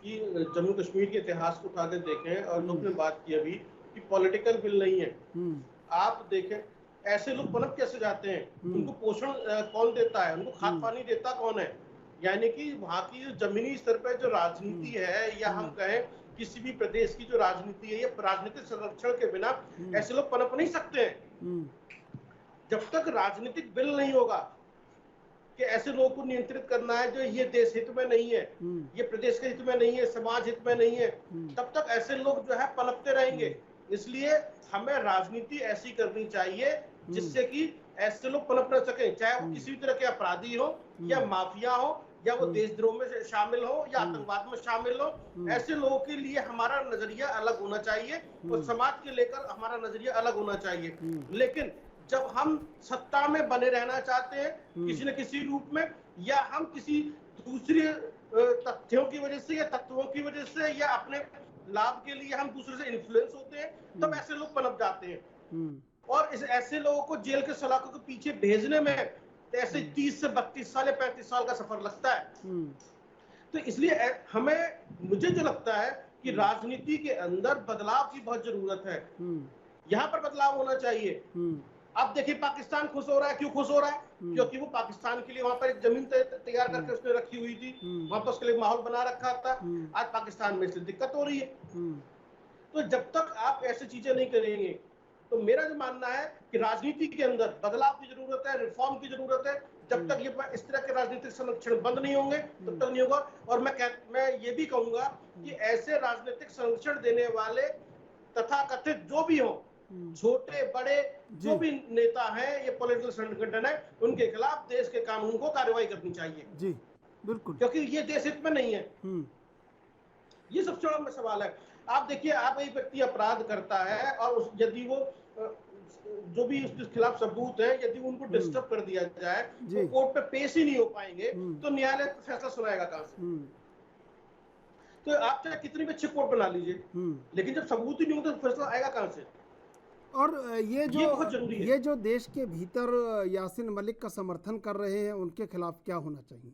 कि जम्मू कश्मीर के इतिहास को उठा कर देखें और लोग ने बात की अभी कि पॉलिटिकल बिल नहीं है। आप देखें ऐसे लोग पनप कैसे जाते हैं, उनको पोषण कौन देता है, उनको खाद पानी देता कौन है? यानी कि वहाँ की जो जमीनी स्तर पर जो राजनीति है या हम कहें किसी भी प्रदेश की जो राजनीति है, ये राजनीतिक संरक्षण के बिना ऐसे लोग पनप नहीं सकते हैं। जब तक राजनीतिक बिल नहीं होगा कि ऐसे लोगों को नियंत्रित करना है जो ये देश हित में नहीं है, ये प्रदेश के हित में नहीं है, समाज हित में नहीं है, तब तक ऐसे लोग जो है पनपते रहेंगे। इसलिए हमें राजनीति ऐसी करनी चाहिए जिससे कि ऐसे लोग पनप न सके, चाहे वो किसी भी तरह के अपराधी हो या माफिया हो या वो देशद्रोह में शामिल हो या आतंकवाद में शामिल हो। ऐसे लोगों के लिए हमारा नजरिया अलग होना चाहिए और समाज के लेकर हमारा नजरिया अलग होना चाहिए। लेकिन जब हम सत्ता में बने रहना चाहते हैं किसी न किसी रूप में, या हम किसी दूसरे तथ्यों की वजह से या तत्वों की वजह से या अपने लाभ के लिए हम दूसरे से इन्फ्लुएंस होते हैं, तब ऐसे लोग पनप जाते हैं। और ऐसे लोगों को जेल के सलाखों के पीछे भेजने में ऐसे 30 से 32 साल या 35 साल का सफर लगता है। तो इसलिए हमें, मुझे जो लगता है कि राजनीति के अंदर बदलाव की बहुत जरूरत है। यहाँ पर बदलाव होना चाहिए। अब देखिए पाकिस्तान खुश हो रहा है, क्यों खुश हो रहा है? क्योंकि वो पाकिस्तान के लिए वहां पर एक जमीन तैयार करके उसने रखी हुई थी, वहां पर उसके लिए माहौल बना रखा था। आज पाकिस्तान में इसलिए दिक्कत हो रही है। तो जब तक आप ऐसी चीजें नहीं करेंगे, तो मेरा जो मानना है कि राजनीति के अंदर बदलाव की जरूरत है, रिफॉर्म की जरूरत है। जब तक ये इस तरह के राजनीतिक संरक्षण बंद नहीं होंगे तब तक नहीं होगा। और मैं ये भी कहूंगा कि ऐसे राजनीतिक संरक्षण देने वाले तथाकथित जो भी हो, छोटे बड़े जो भी नेता हैं, ये पॉलिटिकल संगठन है, उनके खिलाफ देश के कानून को कार्रवाई करनी चाहिए। जी बिल्कुल, क्योंकि ये देश हित में नहीं है। ये सबसे बड़ा सवाल है। आप देखिए, आप एक व्यक्ति अपराध करता है और यदि वो जो भी उसके खिलाफ सबूत है, यदि उनको डिस्टर्ब कर दिया जाए तो कोर्ट पे पेश ही नहीं हो पाएंगे, तो न्यायालय फैसला सुनाएगा कहां से? तो आप चाहे कितनी भी अच्छी कोर्ट बना लीजिए, लेकिन जब सबूत ही नहीं होगा तो फैसला आएगा कहां से? और ये जो देश के भीतर यासीन मलिक का समर्थन कर रहे हैं, उनके खिलाफ क्या होना चाहिए?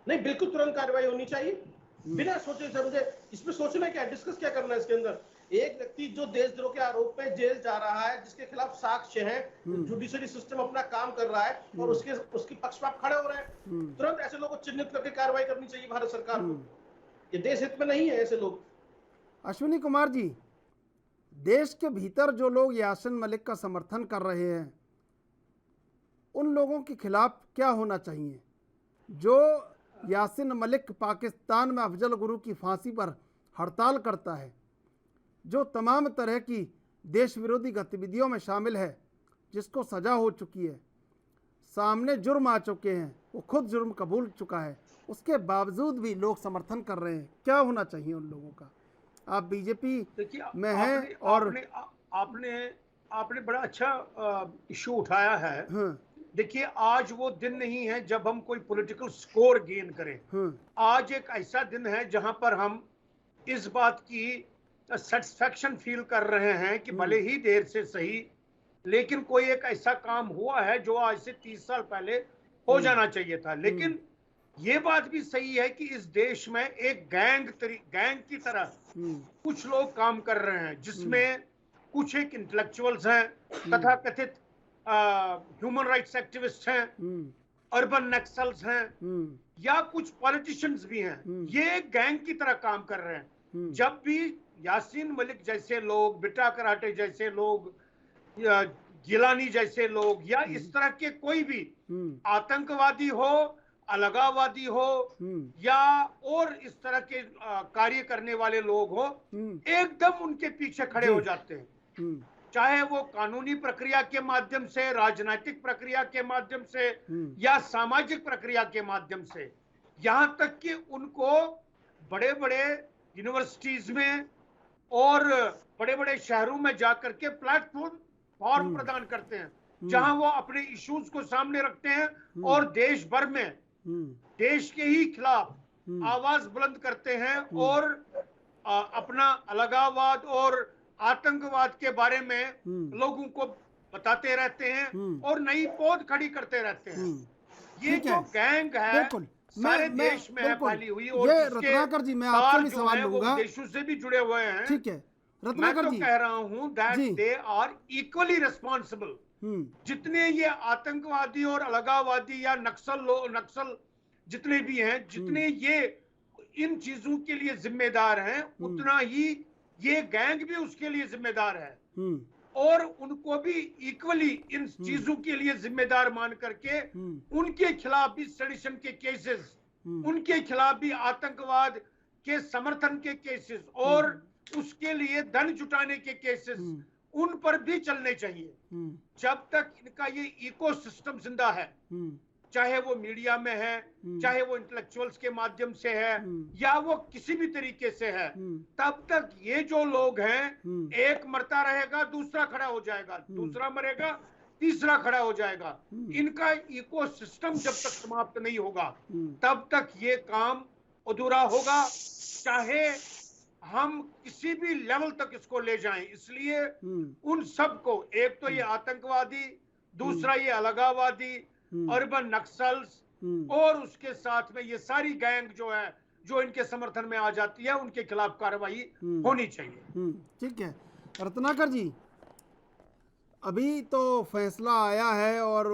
नहीं, बिल्कुल तुरंत कार्रवाई होनी चाहिए, बिना सोचे समझे। इसमें सोचना क्या, डिस्कस क्या करना है इसके अंदर? एक व्यक्ति जो देशद्रोह के आरोप में जेल जा रहा है, जिसके खिलाफ साक्ष्य है, जुडिशरी सिस्टम अपना काम कर रहा है और उसके पक्ष में आप खड़े हो रहे हैं, तुरंत ऐसे लोगों को चिन्हित करके कार्रवाई करनी चाहिए भारत सरकार को। ये देश हित में नहीं है ऐसे लोग। अश्विनी कुमार जी, देश के भीतर जो लोग यासिन मलिक का समर्थन कर रहे हैं उन लोगों के खिलाफ क्या होना चाहिए? जो यासिन मलिक पाकिस्तान में अफजल गुरु की फांसी पर हड़ताल करता है, जो तमाम तरह की देश विरोधी गतिविधियों में शामिल है, जिसको सज़ा हो चुकी है, सामने जुर्म आ चुके हैं, वो खुद जुर्म कबूल चुका है, उसके बावजूद भी लोग समर्थन कर रहे हैं, क्या होना चाहिए उन लोगों का? आप बीजेपी में हैं और आपने बड़ा अच्छा इशू उठाया है। देखिए, आज वो दिन नहीं है जब हम कोई पॉलिटिकल स्कोर गेन करें। आज एक ऐसा दिन है जहां पर हम इस बात की सेटिस्फैक्शन फील कर रहे हैं कि भले ही देर से सही, लेकिन कोई एक ऐसा काम हुआ है जो आज से 30 साल पहले हो जाना चाहिए था। लेकिन ये बात भी सही है कि इस देश में एक गैंग की तरह कुछ लोग काम कर रहे हैं, जिसमें कुछ एक इंटेलेक्चुअल्स हैं, तथा कथित ह्यूमन राइट्स एक्टिविस्ट हैं, अर्बन नक्सल्स हैं, या कुछ पॉलिटिशियंस भी हैं। ये एक गैंग की तरह काम कर रहे हैं। जब भी यासीन मलिक जैसे लोग, बिट्टा कराटे जैसे लोग, गिलानी जैसे लोग, या इस तरह के कोई भी आतंकवादी हो, अलगाववादी हो, या और इस तरह के कार्य करने वाले लोग हो, एकदम उनके पीछे खड़े हो जाते हैं। चाहे वो कानूनी प्रक्रिया के माध्यम से, राजनीतिक प्रक्रिया के माध्यम से, या सामाजिक प्रक्रिया के माध्यम से, यहां तक कि उनको बड़े बड़े यूनिवर्सिटीज में और बड़े बड़े शहरों में जाकर के प्लेटफॉर्म प्रदान करते हैं, जहां वो अपने इश्यूज को सामने रखते हैं और देश भर में देश के ही खिलाफ आवाज बुलंद करते हैं, और अपना अलगाववाद और आतंकवाद के बारे में लोगों को बताते रहते हैं और नई पौध खड़ी करते रहते हैं। ये जो गैंग है सारे देश में है फैली हुई, और ये रत्नाकर जी, मैं आपसे भी सवाल लूंगा, देशों से भी जुड़े हुए हैं। ठीक है रत्नाकर जी, मैं तो कह रहा हूं that they are equally responsible. जितने ये आतंकवादी और अलगाववादी या नक्सल जितने भी हैं, जितने ये इन चीजों के लिए जिम्मेदार हैं, उतना ही ये गैंग भी उसके लिए जिम्मेदार है, और उनको भी इक्वली इन चीजों के लिए जिम्मेदार मान करके उनके खिलाफ भी सेडिशन के केसेस, उनके खिलाफ भी आतंकवाद के समर्थन के केसेस और उसके लिए धन जुटाने के केसेस, उन पर भी चलने चाहिए। जब तक इनका ये इकोसिस्टम जिंदा है, चाहे वो मीडिया में है, चाहे वो इंटेलेक्चुअल्स के माध्यम से है, या वो किसी भी तरीके से है, तब तक ये जो लोग हैं, एक मरता रहेगा, दूसरा खड़ा हो जाएगा, दूसरा मरेगा, तीसरा खड़ा हो जाएगा। इनका इकोसिस्टम जब तक समाप्त नहीं होगा, तब तक ये काम अधूरा होगा, चाहे हम किसी भी लेवल तक इसको ले जाएं। इसलिए उन सबको, एक तो ये आतंकवादी, दूसरा ये अलगाववादी, अर्बन नक्सल्स, और उसके साथ में ये सारी गैंग जो है, जो इनके समर्थन में आ जाती है, उनके खिलाफ कार्रवाई होनी चाहिए। ठीक है रत्नाकर जी, अभी तो फैसला आया है और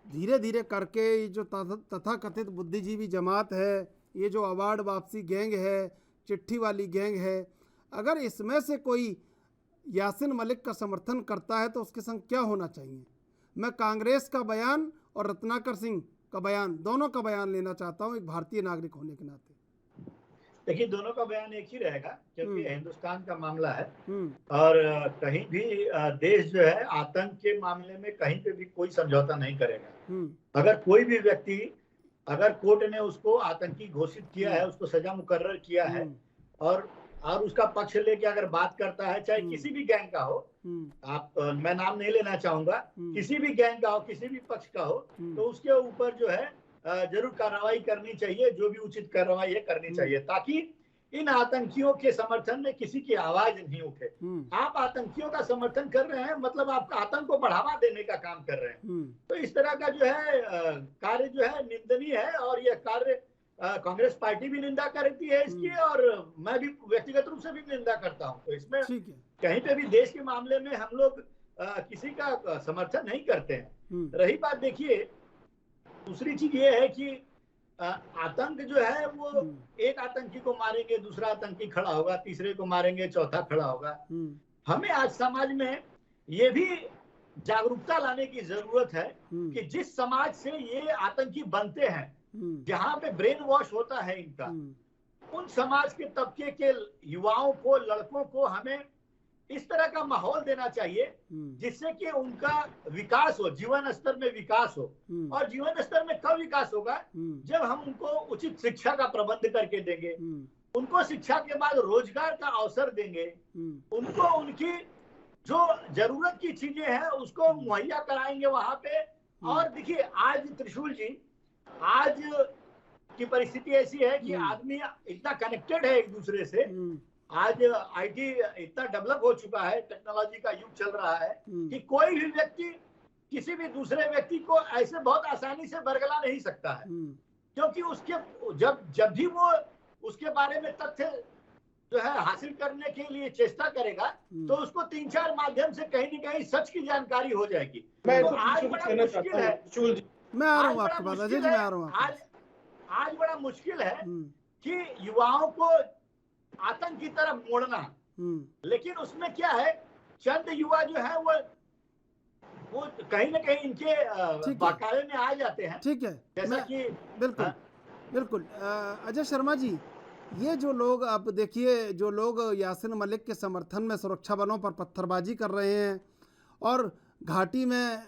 धीरे धीरे करके जो तथाकथित बुद्धिजीवी जमात है, ये जो अवार्ड वापसी गैंग है, चिट्ठी वाली गैंग है, अगर इसमें से कोई यासिन मलिक का समर्थन करता है तो उसके संग क्या होना चाहिए? मैं कांग्रेस का बयान और रत्नाकर सिंह का बयान, दोनों का बयान लेना चाहता हूं, एक भारतीय नागरिक होने के नाते। देखिए, दोनों का बयान एक ही रहेगा, क्योंकि हिंदुस्तान का मामला है, और कहीं भी देश जो है आतंक के मामले में कहीं पे भी कोई समझौता नहीं करेगा। अगर कोई भी व्यक्ति, अगर कोर्ट ने उसको आतंकी घोषित किया है, उसको सजा मुकर्रर किया है, और उसका पक्ष लेके अगर बात करता है, चाहे किसी भी गैंग का हो, मैं नाम नहीं लेना चाहूंगा, किसी भी गैंग का हो, किसी भी पक्ष का हो, तो उसके ऊपर जो है जरूर कार्रवाई करनी चाहिए, जो भी उचित कार्रवाई है करनी चाहिए, ताकि इन आतंकियों के समर्थन में किसी की आवाज नहीं उठे। आप आतंकियों का समर्थन कर रहे हैं, मतलब आप आतंक को बढ़ावा देने का काम कर रहे हैं। तो इस तरह का जो है कार्य जो है निंदनीय है, और यह कार्य कांग्रेस पार्टी भी निंदा करती है इसकी, और मैं भी व्यक्तिगत रूप से भी निंदा करता हूं। तो इसमें कहीं पे भी देश के मामले में हम लोग किसी का समर्थन नहीं करते हैं। रही बात, देखिए दूसरी चीज ये है कि आतंक जो है वो एक आतंकी को मारेंगे, दूसरा आतंकी खड़ा होगा, तीसरे को मारेंगे, चौथा खड़ा होगा। हमें आज समाज में ये भी जागरूकता लाने की जरूरत है कि जिस समाज से ये आतंकी बनते हैं, जहां पे ब्रेन वॉश होता है इनका, उन समाज के तबके के युवाओं को, लड़कों को हमें इस तरह का माहौल देना चाहिए जिससे कि उनका विकास हो, जीवन स्तर में विकास हो। और जीवन स्तर में कब विकास होगा? जब हम उनको उचित शिक्षा का प्रबंध करके देंगे, उनको शिक्षा के बाद रोजगार का अवसर देंगे, उनको उनकी जो जरूरत की चीजें हैं उसको मुहैया कराएंगे वहां पे। और देखिए आज त्रिशूल जी, आज की परिस्थिति ऐसी है कि आदमी इतना कनेक्टेड है एक दूसरे से, आज आईटी इतना डेवलप हो चुका है, टेक्नोलॉजी का युग चल रहा है कि कोई भी व्यक्ति किसी भी दूसरे व्यक्ति को ऐसे बहुत आसानी से बरगला नहीं सकता है, क्योंकि उसके जब भी वो उसके बारे में तथ्य जो है हासिल करने के लिए चेष्टा करेगा तो उसको 3-4 माध्यम से कहीं न कहीं सच की जानकारी हो जाएगी। तो आज बड़ा मुश्किल है, मैं आ रहा हूँ आपके पास अजय जी, मैं आ रहा हूँ। आज बड़ा मुश्किल है कि युवाओं को आतंक की तरफ मोड़ना, लेकिन उसमें क्या है, चंद युवा जो है वो कहीं ना कहीं इनके बाकाये में आ जाते हैं। ठीक है, जैसा कि बिल्कुल बिल्कुल अजय शर्मा जी, ये जो लोग, अब देखिए, जो लोग यासिन मलिक के समर्थन में सुरक्षा बलों पर पत्थरबाजी कर रहे हैं और घाटी में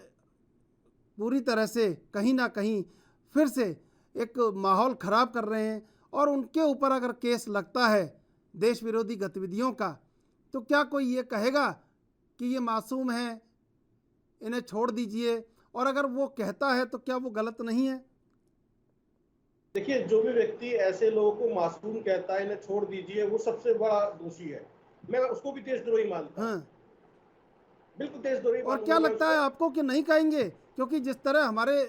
पूरी तरह से कहीं ना कहीं फिर से एक माहौल ख़राब कर रहे हैं, और उनके ऊपर अगर केस लगता है देश विरोधी गतिविधियों का, तो क्या कोई ये कहेगा कि ये मासूम हैं, इन्हें छोड़ दीजिए? और अगर वो कहता है तो क्या वो गलत नहीं है? देखिए, जो भी व्यक्ति ऐसे लोगों को मासूम कहता है, इन्हें छोड़ दीजिए, वो सबसे बड़ा दोषी है। मैं उसको भी देशद्रोही मानता हूं। बिल्कुल देशद्रोही। और क्या लगता है आपको कि नहीं कहेंगे? क्योंकि जिस तरह हमारे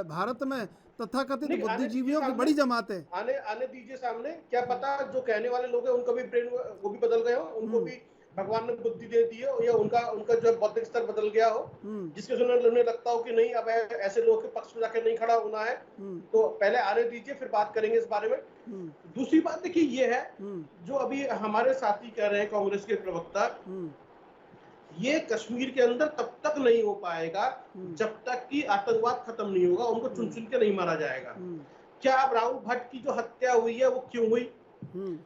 भारत में तथाकथित बुद्धिजीवियों की बड़ी जमात है। आने दीजिए सामने, क्या पता जो कहने वाले लोग हैं उनका भी ब्रेन वो भी बदल गए हो, उनको भी भगवान ने बुद्धि दे दी हो, या उनका जो बौद्धिक स्तर बदल गया हो, जिसके सुनने उन्हें लगता हो कि नहीं अब ऐसे लोगों के पक्ष में जाकर नहीं खड़ा होना है। तो पहले आने दीजिए, फिर बात करेंगे इस बारे में। दूसरी बात देखिए ये है, जो अभी हमारे साथी कह रहे हैं, कांग्रेस के प्रवक्ता, ये कश्मीर के अंदर तब तक नहीं हो पाएगा जब तक कि आतंकवाद खत्म नहीं होगा, उनको चुन चुन के नहीं मारा जाएगा। क्या अब राहुल भट्ट की जो हत्या हुई है वो क्यों हुई?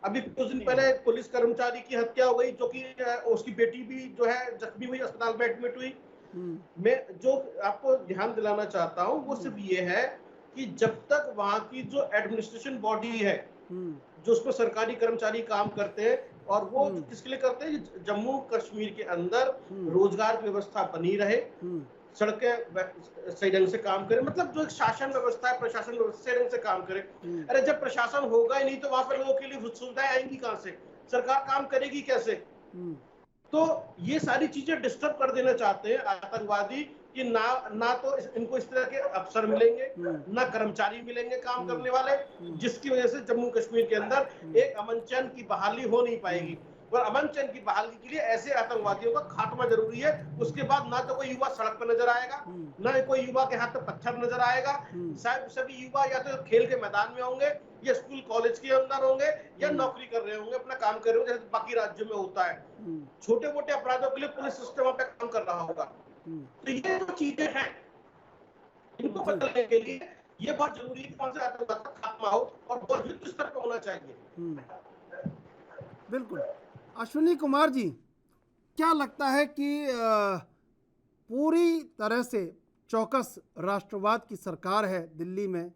अभी कुछ दिन पहले पुलिस कर्मचारी की हत्या हो गई, जो कि उसकी बेटी भी जो है जख्मी हुई, अस्पताल में एडमिट हुई। मैं जो आपको ध्यान दिलाना चाहता हूँ वो सिर्फ ये है कि जब तक वहां की जो एडमिनिस्ट्रेशन बॉडी है, जो उस पर सरकारी कर्मचारी काम करते हैं, और वो किसके लिए करते हैं, जम्मू कश्मीर के अंदर रोजगार की व्यवस्था बनी रहे, सड़कें सही ढंग से काम करें, मतलब जो एक शासन व्यवस्था है, प्रशासन व्यवस्था सही ढंग से काम करे। अरे जब प्रशासन होगा ही नहीं तो वहां पर लोगों के लिए सुविधाएं आएंगी कहां से? सरकार काम करेगी कैसे? तो ये सारी चीजें डिस्टर्ब कर देना चाहते हैं आतंकवादी कि ना तो इनको इस तरह के अफसर मिलेंगे, ना कर्मचारी मिलेंगे काम करने वाले, जिसकी वजह से जम्मू कश्मीर के अंदर एक अमन चैन की बहाली हो नहीं पाएगी। और अमन चैन की बहाली के लिए ऐसे आतंकवादियों का खात्मा जरूरी है। उसके बाद ना तो कोई युवा सड़क पर नजर आएगा, ना कोई युवा के हाथ में पत्थर नजर आएगा। सभी युवा या तो खेल के मैदान में होंगे, या स्कूल कॉलेज के अंदर होंगे, या नौकरी कर रहे होंगे, अपना काम कर रहे होंगे, जैसे बाकी राज्यों में होता है। छोटे मोटे अपराधों के लिए पुलिस सिस्टम पे काम कर रहा होगा। तो ये जो चीजें हैं, इनको बदलने के लिए ये बहुत जरूरी है कि कौन से आतंकवाद का खात्मा हो, और बहुत युद्ध स्तर पर होना चाहिए। बिल्कुल। अश्विनी कुमार जी, क्या लगता है कि पूरी तरह से चौकस राष्ट्रवाद की सरकार है दिल्ली में,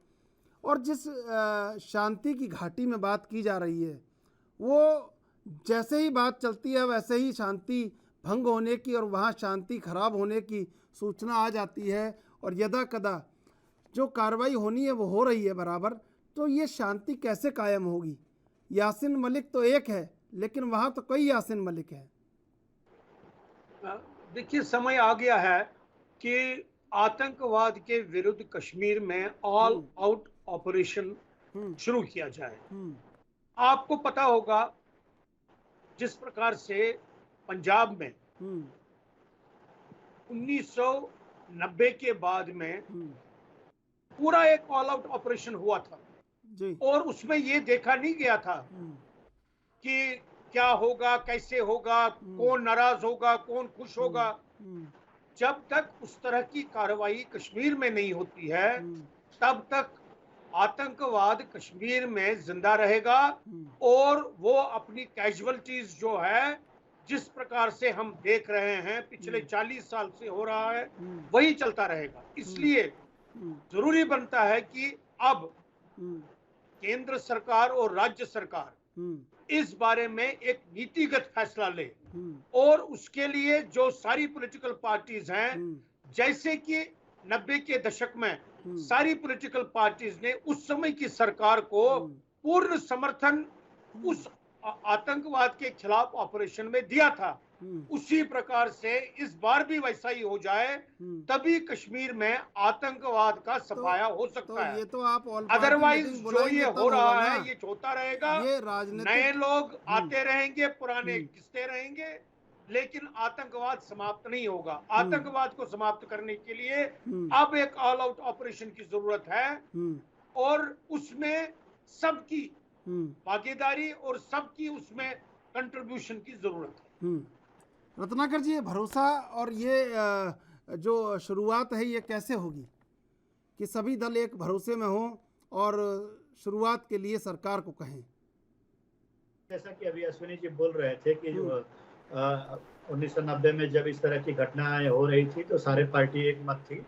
और जिस शांति की घाटी में बात की जा रही है, वो जैसे ही बात चलती है वैसे ही शांति भंग होने की और वहाँ शांति खराब होने की सूचना आ जाती है, और यदा कदा जो कार्रवाई होनी है वो हो रही है बराबर। तो ये शांति कैसे कायम होगी? यासिन मलिक तो एक है, लेकिन वहाँ तो कई यासिन मलिक हैं। देखिए, समय आ गया है कि आतंकवाद के विरुद्ध कश्मीर में ऑल आउट ऑपरेशन शुरू किया जाए। आपको पता होगा जिस प्रकार से पंजाब में 1990 के बाद में पूरा एक ऑल आउट ऑपरेशन हुआ था, और उसमें ये देखा नहीं गया था कि क्या होगा, कैसे होगा, कौन नाराज होगा, कौन खुश होगा। जब तक उस तरह की कार्रवाई कश्मीर में नहीं होती है तब तक आतंकवाद कश्मीर में जिंदा रहेगा और वो अपनी कैजुअलिटीज जो है जिस प्रकार से हम देख रहे हैं पिछले 40 साल से हो रहा है वही चलता रहेगा। इसलिए जरूरी बनता है कि अब केंद्र सरकार और राज्य सरकार इस बारे में एक नीतिगत फैसला ले और उसके लिए जो सारी पॉलिटिकल पार्टीज हैं, जैसे कि 90 के दशक में सारी पॉलिटिकल पार्टीज ने उस समय की सरकार को पूर्ण समर्थन उस आतंकवाद के खिलाफ ऑपरेशन में दिया था, उसी प्रकार से इस बार भी वैसा ही हो जाए तभी कश्मीर में आतंकवाद का सफाया हो सकता है। ये तो आप अदरवाइज जो ये हो रहा है ये होता रहेगा, ये राजनीतिक नए लोग आते रहेंगे, पुराने घिसते रहेंगे, लेकिन आतंकवाद समाप्त नहीं होगा। आतंकवाद को समाप्त करने के लिए अब एक ऑल आउट ऑपरेशन की जरूरत है और उसमें सबकी भागीदारी और सबकी उसमें कंट्रीब्यूशन की जरूरत है। रत्नाकर जी, ये भरोसा और ये जो शुरुआत है ये कैसे होगी कि सभी दल एक भरोसे में हों और शुरुआत के लिए सरकार को कहें? जैसा कि अभी अश्विनी जी बोल रहे थे कि 1990 में जब इस तरह की घटनाएं हो रही थी तो सारे पार्टी एक मत थी।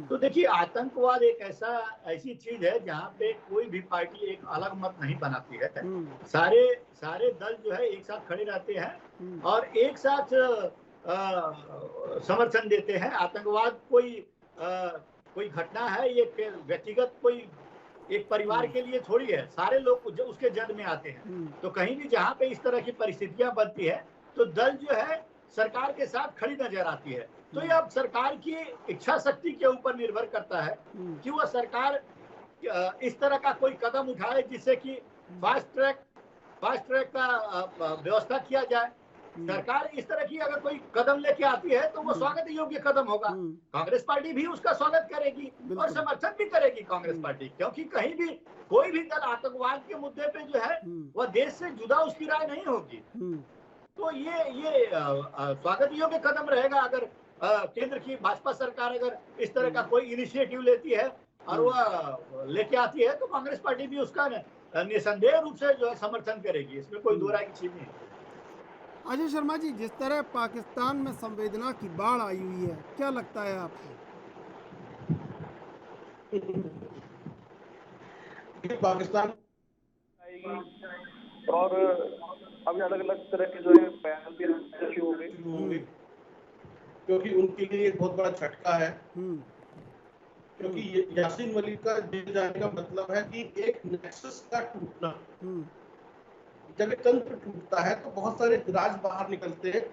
तो देखिए, आतंकवाद एक ऐसी चीज है जहाँ पे कोई भी पार्टी एक अलग मत नहीं बनाती है। सारे दल जो है एक साथ खड़े रहते हैं और एक साथ समर्थन देते हैं। आतंकवाद कोई घटना है, ये व्यक्तिगत कोई एक परिवार के लिए थोड़ी है, सारे लोग उसके जद में आते हैं। तो कहीं भी जहाँ पे इस तरह की परिस्थितियां बनती है तो दल जो है सरकार के साथ खड़ी नजर आती है। तो ये अब सरकार की इच्छा शक्ति के ऊपर निर्भर करता है कि वह सरकार इस तरह का कोई कदम उठाए जिससे कि फास्ट ट्रैक का व्यवस्था किया जाए। सरकार इस तरह की अगर कोई कदम लेके आती है तो वो स्वागत योग्य कदम होगा। कांग्रेस पार्टी भी उसका स्वागत करेगी और समर्थन भी करेगी कांग्रेस पार्टी, क्योंकि कहीं भी कोई भी दल आतंकवाद के मुद्दे पे जो है वह देश से जुदा उसकी राय नहीं होगी। तो ये स्वागत योग्य कदम रहेगा अगर केंद्र की भाजपा सरकार अगर इस तरह का कोई इनिशिएटिव लेती है और वह लेके आती है तो कांग्रेस पार्टी भी उसका निसंदेह रूप से जो है समर्थन करेगी, इसमें कोई दो राय की चीज नहीं है। अजय शर्मा जी, जिस तरह पाकिस्तान में संवेदना की बाढ़ आई हुई है, क्या लगता है आपको? पाकिस्तान और अभी अलग अलग तरह के जो है बयान भी शुरू हो गए, क्योंकि उनके लिए एक बहुत बड़ा झटका है। क्योंकि यासीन मलिक का जेल जाने का मतलब है कि एक नेक्सस का टूटना। जब एक तंत्र टूटता है तो बहुत सारे राज बाहर निकलते हैं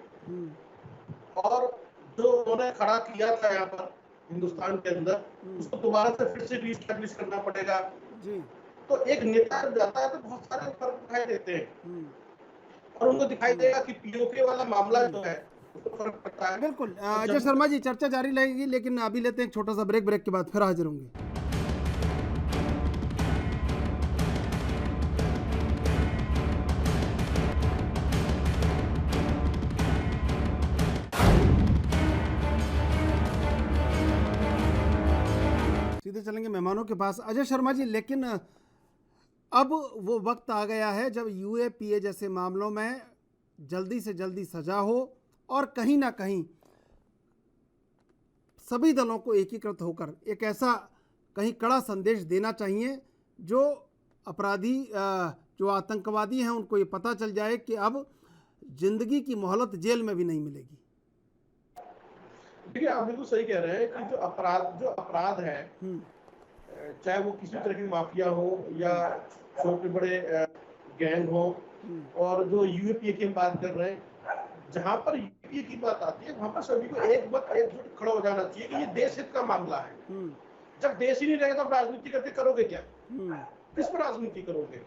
और जो उन्होंने खड़ा किया था यहाँ पर हिंदुस्तान के अंदर उसको दोबारा से फिर से रीस्टैब्लिश करना पड़ेगा। तो एक नेता जाता है तो बहुत सारे फर्क दिखाई देते हैं और उनको दिखाई देगा कि पीओके वाला मामला जो है उसको फर्क पड़ता है। बिल्कुल। अजय शर्मा जी, चर्चा जारी रहेगी लेकिन अभी लेते हैं एक छोटा सा ब्रेक के बाद फिर हाजिर होंगे। सीधे चलेंगे मेहमानों के पास। अजय शर्मा जी, लेकिन अब वो वक्त आ गया है जब यूएपीए जैसे मामलों में जल्दी से जल्दी सजा हो और कहीं ना कहीं सभी दलों को एकीकृत होकर एक ऐसा कहीं कड़ा संदेश देना चाहिए जो अपराधी जो आतंकवादी हैं उनको ये पता चल जाए कि अब जिंदगी की मोहलत जेल में भी नहीं मिलेगी। देखिए, आप बिल्कुल सही कह रहे हैं कि जो अपराध है, चाहे वो किसी तरह की माफिया हो या छोटे बड़े गैंग हो, और जो यूएपीए की हम बात कर रहे हैं, जहां पर यूएपीए की बात आती है वहां पर सभी को एकजुट खड़ा हो जाना चाहिए कि ये देश हित का मामला है। जब देश ही नहीं रहेगा तो आप राजनीति करके करोगे क्या? किस पर राजनीति करोगे?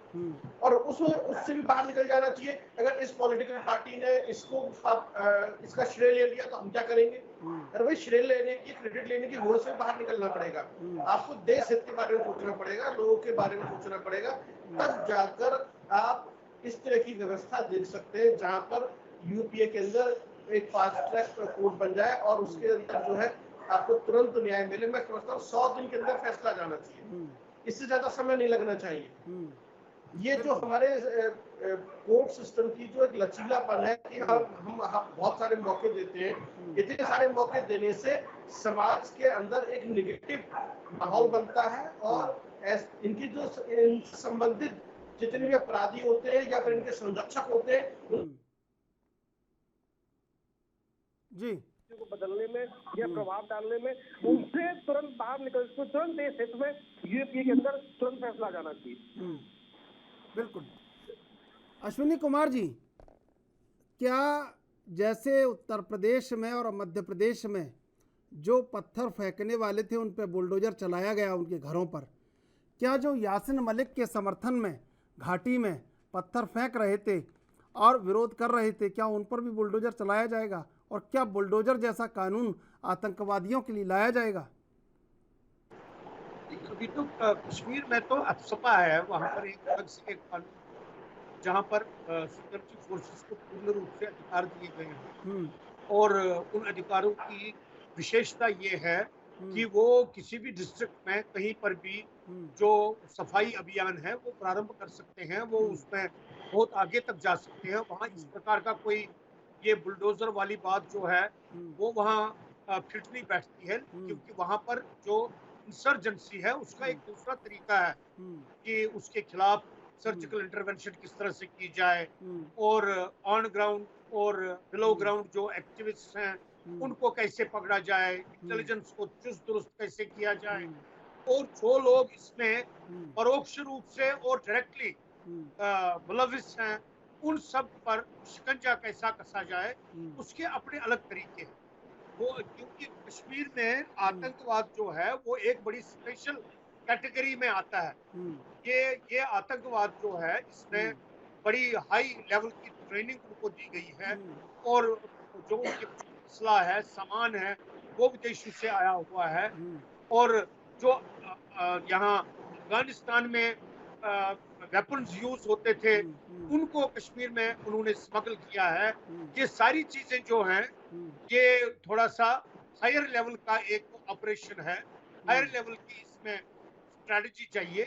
और उससे भी बाहर निकल जाना चाहिए। अगर इस पॉलिटिकल पार्टी ने इसका श्रेय ले लिया तो हम क्या करेंगे? अरे भाई, श्रेय लेने की, क्रेडिट लेने की होड़ से बाहर निकलना पड़ेगा। आपको देश हित के बारे में सोचना पड़ेगा, लोगों के बारे में सोचना पड़ेगा, तब जाकर आप इस तरह की व्यवस्था देख सकते हैं जहां पर यूपीए के अंदर एक फास्ट ट्रैक कोर्ट बन जाए और उसके अंदर जो है आपको तुरंत न्याय मिले। मैं समझता हूँ 100 दिन के अंदर फैसला जाना चाहिए, इससे ज्यादा समय नहीं लगना चाहिए। ये जो हमारे कोर्ट सिस्टम की जो एक लचीलापन है कि हम बहुत सारे मौके देते हैं, इतने सारे मौके देने से समाज के अंदर एक निगेटिव माहौल बनता है और इनकी जो संबंधित जितने भी अपराधी होते हैं या फिर इनके संरक्षक होते हैं जी को बदलने में या प्रभाव डालने में उनसे तुरंत बाहर निकल, तो तुरंत देश हित में यूपीए के अंदर तुरंत फैसला जाना चाहिए। बिल्कुल। अश्विनी कुमार जी, क्या जैसे उत्तर प्रदेश में और मध्य प्रदेश में जो पत्थर फेंकने वाले थे उन पर बुलडोजर चलाया गया उनके घरों पर, क्या जो यासिन मलिक के समर्थन में घाटी में पत्थर फेंक रहे थे और विरोध कर रहे थे, क्या उन पर भी बुलडोजर चलाया जाएगा? और क्या बुलडोजर जैसा कानून आतंकवादियों के लिए लाया जाएगा? अभी तो कश्मीर में तो अफसपा है, वहाँ पर एक अलग से एक कानून जहाँ पर सिक्योरिटी फोर्सेस को पूर्ण रूप से अधिकार दिए गए हैं और उन अधिकारों की विशेषता ये है कि वो किसी भी डिस्ट्रिक्ट में कहीं पर भी जो सफाई अभियान है वो प्रारंभ कर सकते हैं, वो उसमें बहुत आगे तक जा सकते हैं। वहाँ इस प्रकार का कोई ये बुलडोजर वाली बात जो है वो वहाँ फिट नहीं बैठती है, क्योंकि वहाँ पर जो इंसर्जेंसी है उसका एक दूसरा तरीका है कि उसके खिलाफ सर्जिकल इंटरवेंशन किस तरह से की जाए और ऑन ग्राउंड और बिलो ग्राउंड जो एक्टिविस्ट हैं उनको कैसे पकड़ा जाए, इंटेलिजेंस को चुस्त दुरुस्त कैसे किया जाए और जो लोग इसमें परोक्ष रूप से और डायरेक्टली मुलविस हैं उन सब पर शिकंजा कैसा कसा जाए, उसके अपने अलग तरीके हैं। वो क्योंकि कश्मीर में आतंकवाद जो है वो एक बड़ी स्पेशल कैटेगरी में आता है। ये आतंकवाद जो है इसमें बड़ी हाई लेवल की ट्रेनिंग उनको दी गई है और जो उनके असला है, सामान है, वो विदेशों से आया हुआ है और जो यहाँ अफगानिस्तान में वेपन्स यूज होते थे उनको कश्मीर में उन्होंने स्मगल किया है। ये सारी चीजें जो हैं ये थोड़ा सा हायर लेवल का एक ऑपरेशन है, हायर लेवल की इसमें स्ट्रेटजी चाहिए।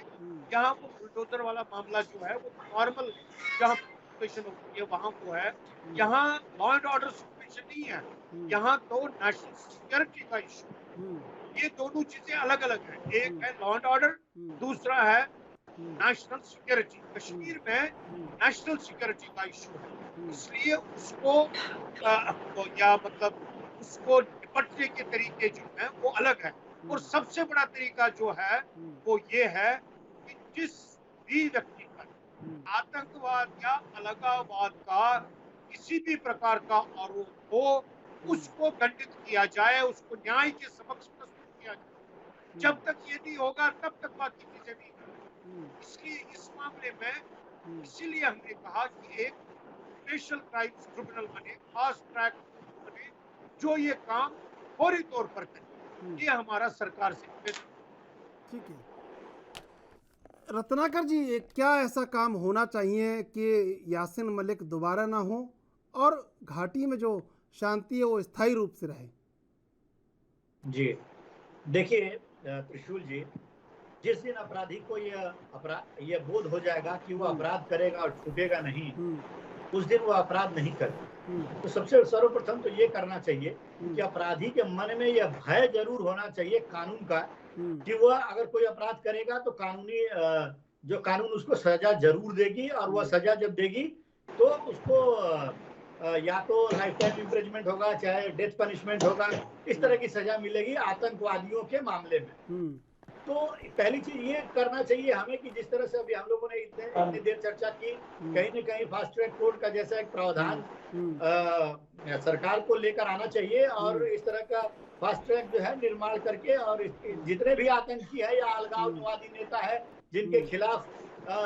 यहाँ वो बुलडोजर वाला मामला जो है वो नॉर्मल जहाँ सिचुएशन होती है वहाँ वो है, यहाँ लॉ एंड ऑर्डर सिचुएशन नहीं है, यहाँ तो नेशनल सिक्योरिटी का इशू। ये दोनों चीजें अलग अलग हैं, एक है लॉ एंड ऑर्डर, दूसरा है नेशनल सिक्योरिटी। कश्मीर में नेशनल सिक्योरिटी का इशू है, इसलिए उसको या मतलब उसको निपटने के तरीके जो हैं वो अलग है। और सबसे बड़ा तरीका जो है वो ये है कि जिस भी व्यक्ति पर आतंकवाद या अलगाववाद का किसी भी प्रकार का आरोप हो उसको दंडित किया जाए, उसको न्याय के समक्ष प्रस्तुत किया जाए। जब तक ये नहीं होगा तब तक बाकी चीजें नहीं होंगी। इसलिए इस मामले में इसीलिए हमने कहा कि एक स्पेशल क्राइम्स ट्रिब्यूनल बने, फास्ट ट्रैक बने, जो ये काम फौरी तौर पर करे। ये हमारा सरकार से ठीक है। रत्नाकर जी, क्या ऐसा काम होना चाहिए कि यासिन मलिक दोबारा ना हो और घाटी में जो शांति है वो स्थायी रूप से रहे? जी देखिए त्रिशूल जी, जिस दिन अपराधी को ये बोध हो जाएगा कि वो अपराध करेगा और छूटेगा नहीं, उस दिन वो अपराध नहीं करेगा। तो सबसे सर्वप्रथम तो ये करना चाहिए कि अपराधी के मन में यह भय जरूर होना चाहिए कानून का कि वह अगर कोई अपराध करेगा तो कानूनी जो कानून उसको सजा जरूर देगी और वह सजा जब देगी तो उसको या तो लाइफ टाइम इम्प्रिजमेंट होगा, चाहे डेथ पनिशमेंट होगा, इस तरह की सजा मिलेगी आतंकवादियों के मामले में। तो पहली चीज ये करना चाहिए हमें कि जिस तरह से अभी हम लोगों ने इतनी देर चर्चा की, कहीं न कहीं फास्ट ट्रैक कोर्ट का जैसा एक प्रावधान सरकार को लेकर आना चाहिए और इस तरह का फास्ट ट्रैक जो है निर्माण करके और जितने भी आतंकी है या अलगाववादी नेता है जिनके खिलाफ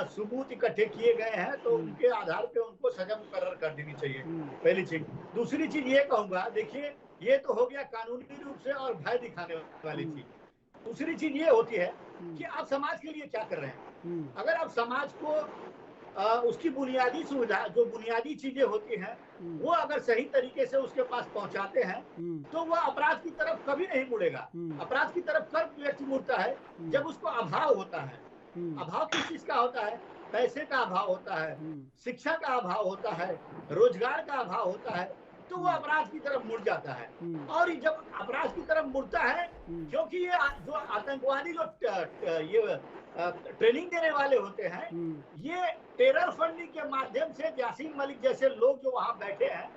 सबूत इकट्ठे किए गए हैं, तो उनके आधार पे उनको सजा मुकर्रर कर देनी चाहिए, पहली चीज। दूसरी चीज ये कहूंगा, देखिए ये तो हो गया कानूनी रूप से और भय दिखाने वाली चीज। दूसरी चीज ये होती है कि आप समाज के लिए क्या कर रहे हैं। अगर आप समाज को उसकी बुनियादी सुविधा, जो बुनियादी चीजें होती हैं, वो अगर सही तरीके से उसके पास पहुंचाते हैं, तो वह अपराध की तरफ कभी नहीं मुड़ेगा। अपराध की तरफ कब व्यक्ति मुड़ता है, जब उसको अभाव होता है। अभाव किस चीज का होता है? पैसे का अभाव होता है, शिक्षा का अभाव होता है, रोजगार का अभाव होता है, तो वो अपराध की तरफ मुड़ जाता है। और जब अपराध की तरफ मुड़ता है, क्योंकि ये जो आतंकवादी जो ये ट्रेनिंग देने वाले होते हैं, ये टेरर फंडिंग के माध्यम से यासीन मलिक जैसे लोग जो वहां बैठे हैं,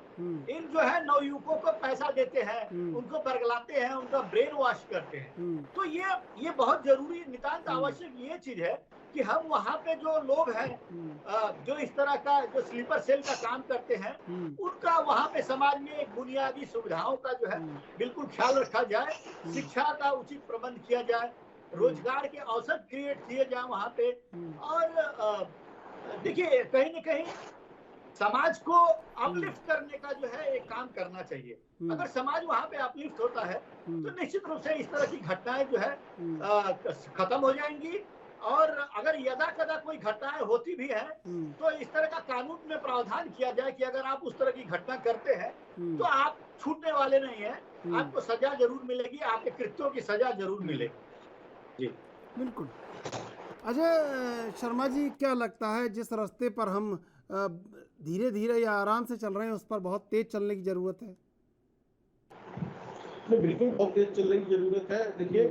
इन जो है नवयुवकों को पैसा देते हैं, उनको बरगलाते हैं, उनका ब्रेन वॉश करते हैं। तो ये बहुत जरूरी, नितांत आवश्यक ये चीज है कि हम वहाँ पे जो लोग हैं, जो इस तरह का जो स्लीपर सेल का काम करते हैं, उनका वहाँ पे समाज में एक बुनियादी सुविधाओं का जो है बिल्कुल ख्याल रखा जाए, शिक्षा का उचित प्रबंध किया जाए, रोजगार के अवसर क्रिएट किए जाए वहाँ पे। और देखिए कहीं न कहीं समाज को अपलिफ्ट करने का जो है एक काम करना चाहिए। अगर समाज वहाँ पे अपलिफ्ट होता है, तो निश्चित रूप से इस तरह की घटनाएं जो है खत्म हो जाएंगी। और अगर यदा कदा कोई घटनाएं होती भी है, तो इस तरह का कानून में प्रावधान किया जाए कि अगर आप उस तरह की घटना करते हैं, तो आप छूटने वाले नहीं हैं, आपको सजा जरूर मिलेगी, आपके कृत्यों की सजा जरूर मिलेगी। जी बिल्कुल। अजय शर्मा जी, क्या लगता है जिस रास्ते पर हम धीरे धीरे या आराम से चल रहे हैं, उस पर बहुत तेज चलने की जरूरत है? बिल्कुल बहुत तेज चलने की जरूरत है। देखिए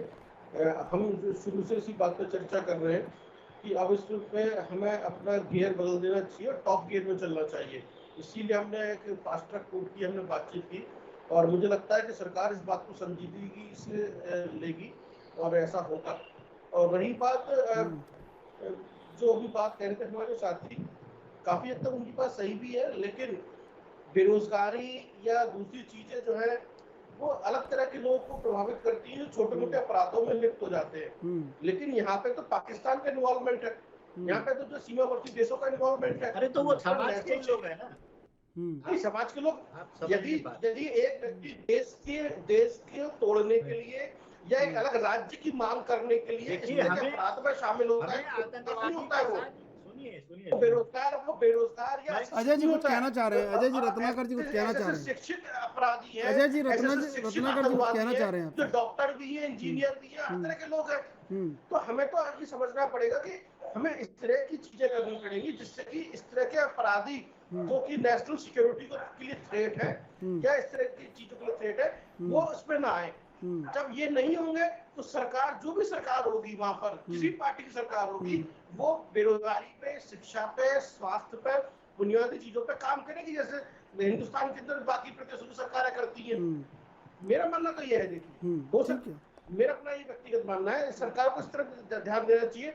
हम शुरू से इसी बात पर चर्चा कर रहे हैं कि अब इस पे हमें अपना गियर बदल देना चाहिए और टॉप गियर में चलना चाहिए। इसीलिए हमने एक फास्ट ट्रैक कोर्ट की हमने बातचीत की, और मुझे लगता है कि सरकार इस बात को संजीदगी से लेगी और ऐसा होगा। और रही बात जो अभी बात कह रहे थे हमारे साथी, काफी हद तक उनकी बात सही भी है, लेकिन बेरोजगारी या दूसरी चीजें जो है वो अलग तरह के लोगों को प्रभावित करती है, छोटे मोटे अपराधों में लिप्त हो जाते हैं। लेकिन यहाँ पे तो पाकिस्तान का इन्वॉल्वमेंट है, यहाँ पे तो जो सीमावर्ती देशों का इन्वॉल्वमेंट है। अरे तो वो समाज के लोग है ना, समाज के लोग। यदि एक व्यक्ति देश के तोड़ने के लिए या एक अलग राज्य की मांग करने के लिए अपराध में शामिल होता है, सुनिए बेरोजगार या अजय जी कुछ कहना चाह रहे हैं। अजय जी रत्नाकर जी कुछ कहना चाह रहे हैं। शिक्षित अपराधी है, अजय जी रत्नाकर जी कुछ कहना चाह रहे हैं। जो डॉक्टर भी है, इंजीनियर भी है, हर तरह के लोग हैं। तो हमें तो ये समझना पड़ेगा कि हमें इस तरह की चीजें करनी पड़ेंगी जिससे कि इस तरह के अपराधी जो कि नेशनल सिक्योरिटी के लिए थ्रेट है या इस तरह की चीजों के लिए थ्रेट है, वो उसमें ना आए। जब ये नहीं होंगे तो सरकार, जो भी सरकार होगी वहां पर, किसी पार्टी की सरकार होगी, वो बेरोजगारी पे, शिक्षा पे, स्वास्थ्य पे, बुनियादी चीजों पे काम करेगी, जैसे हिंदुस्तान के अंदर बाकी प्रदेशों की सरकारें करती हैं। मेरा मानना तो ये है, देखिए हो सकता, मेरा अपना ये व्यक्तिगत मानना है, सरकार को इस तरफ ध्यान देना चाहिए।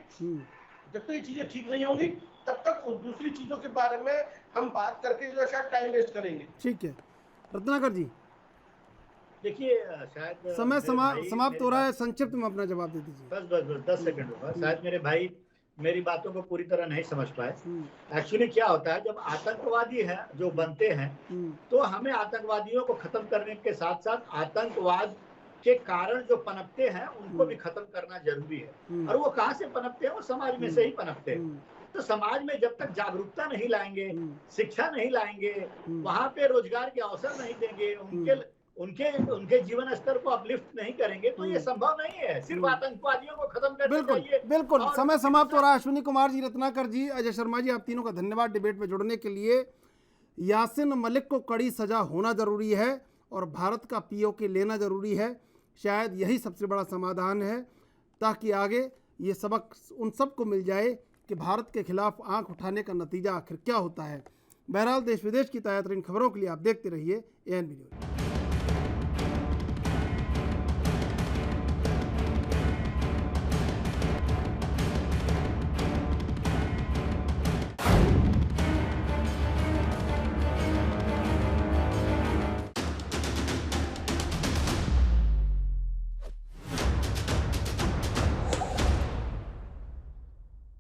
जब तक ये चीजें ठीक नहीं होंगी, तब तक दूसरी चीजों के बारे में हम बात करके जो शायद टाइम वेस्ट करेंगे। ठीक है रत्नाकर जी, देखिए शायद समय समाप्त हो रहा है, संक्षिप्त में अपना जवाब दे दीजिए। बस 10 सेकंड होगा। शायद मेरे भाई मेरी बातों को पूरी तरह नहीं समझ पाए। एक्चुअली क्या होता है, जब आतंकवादी हैं जो बनते हैं, तो हमें आतंकवादियों को खत्म करने के साथ साथ आतंकवाद के कारण जो पनपते हैं उनको भी खत्म करना जरूरी है। और वो कहाँ से पनपते हैं? वो समाज में से ही पनपते हैं। तो समाज में जब तक जागरूकता नहीं लाएंगे, शिक्षा नहीं लाएंगे, वहां पे रोजगार के अवसर नहीं देंगे, उनके जीवन स्तर को अपलिफ्ट नहीं करेंगे, तो ये संभव नहीं है। सिर्फ आतंकवादियों को खत्म करना चाहिए। बिल्कुल समय समाप्त हो रहा है। अश्विनी कुमार जी, रत्नाकर जी, अजय शर्मा जी, आप तीनों का धन्यवाद डिबेट में जुड़ने के लिए। यासीन मलिक को कड़ी सजा होना जरूरी है और भारत का पीओके लेना जरूरी है। शायद यही सबसे बड़ा समाधान है, ताकि आगे ये सबक उन सबको मिल जाए कि भारत के खिलाफ आंख उठाने का नतीजा आखिर क्या होता है। बहरहाल देश विदेश की ताज़ा तरीन खबरों के लिए आप देखते रहिए ANB न्यूज़।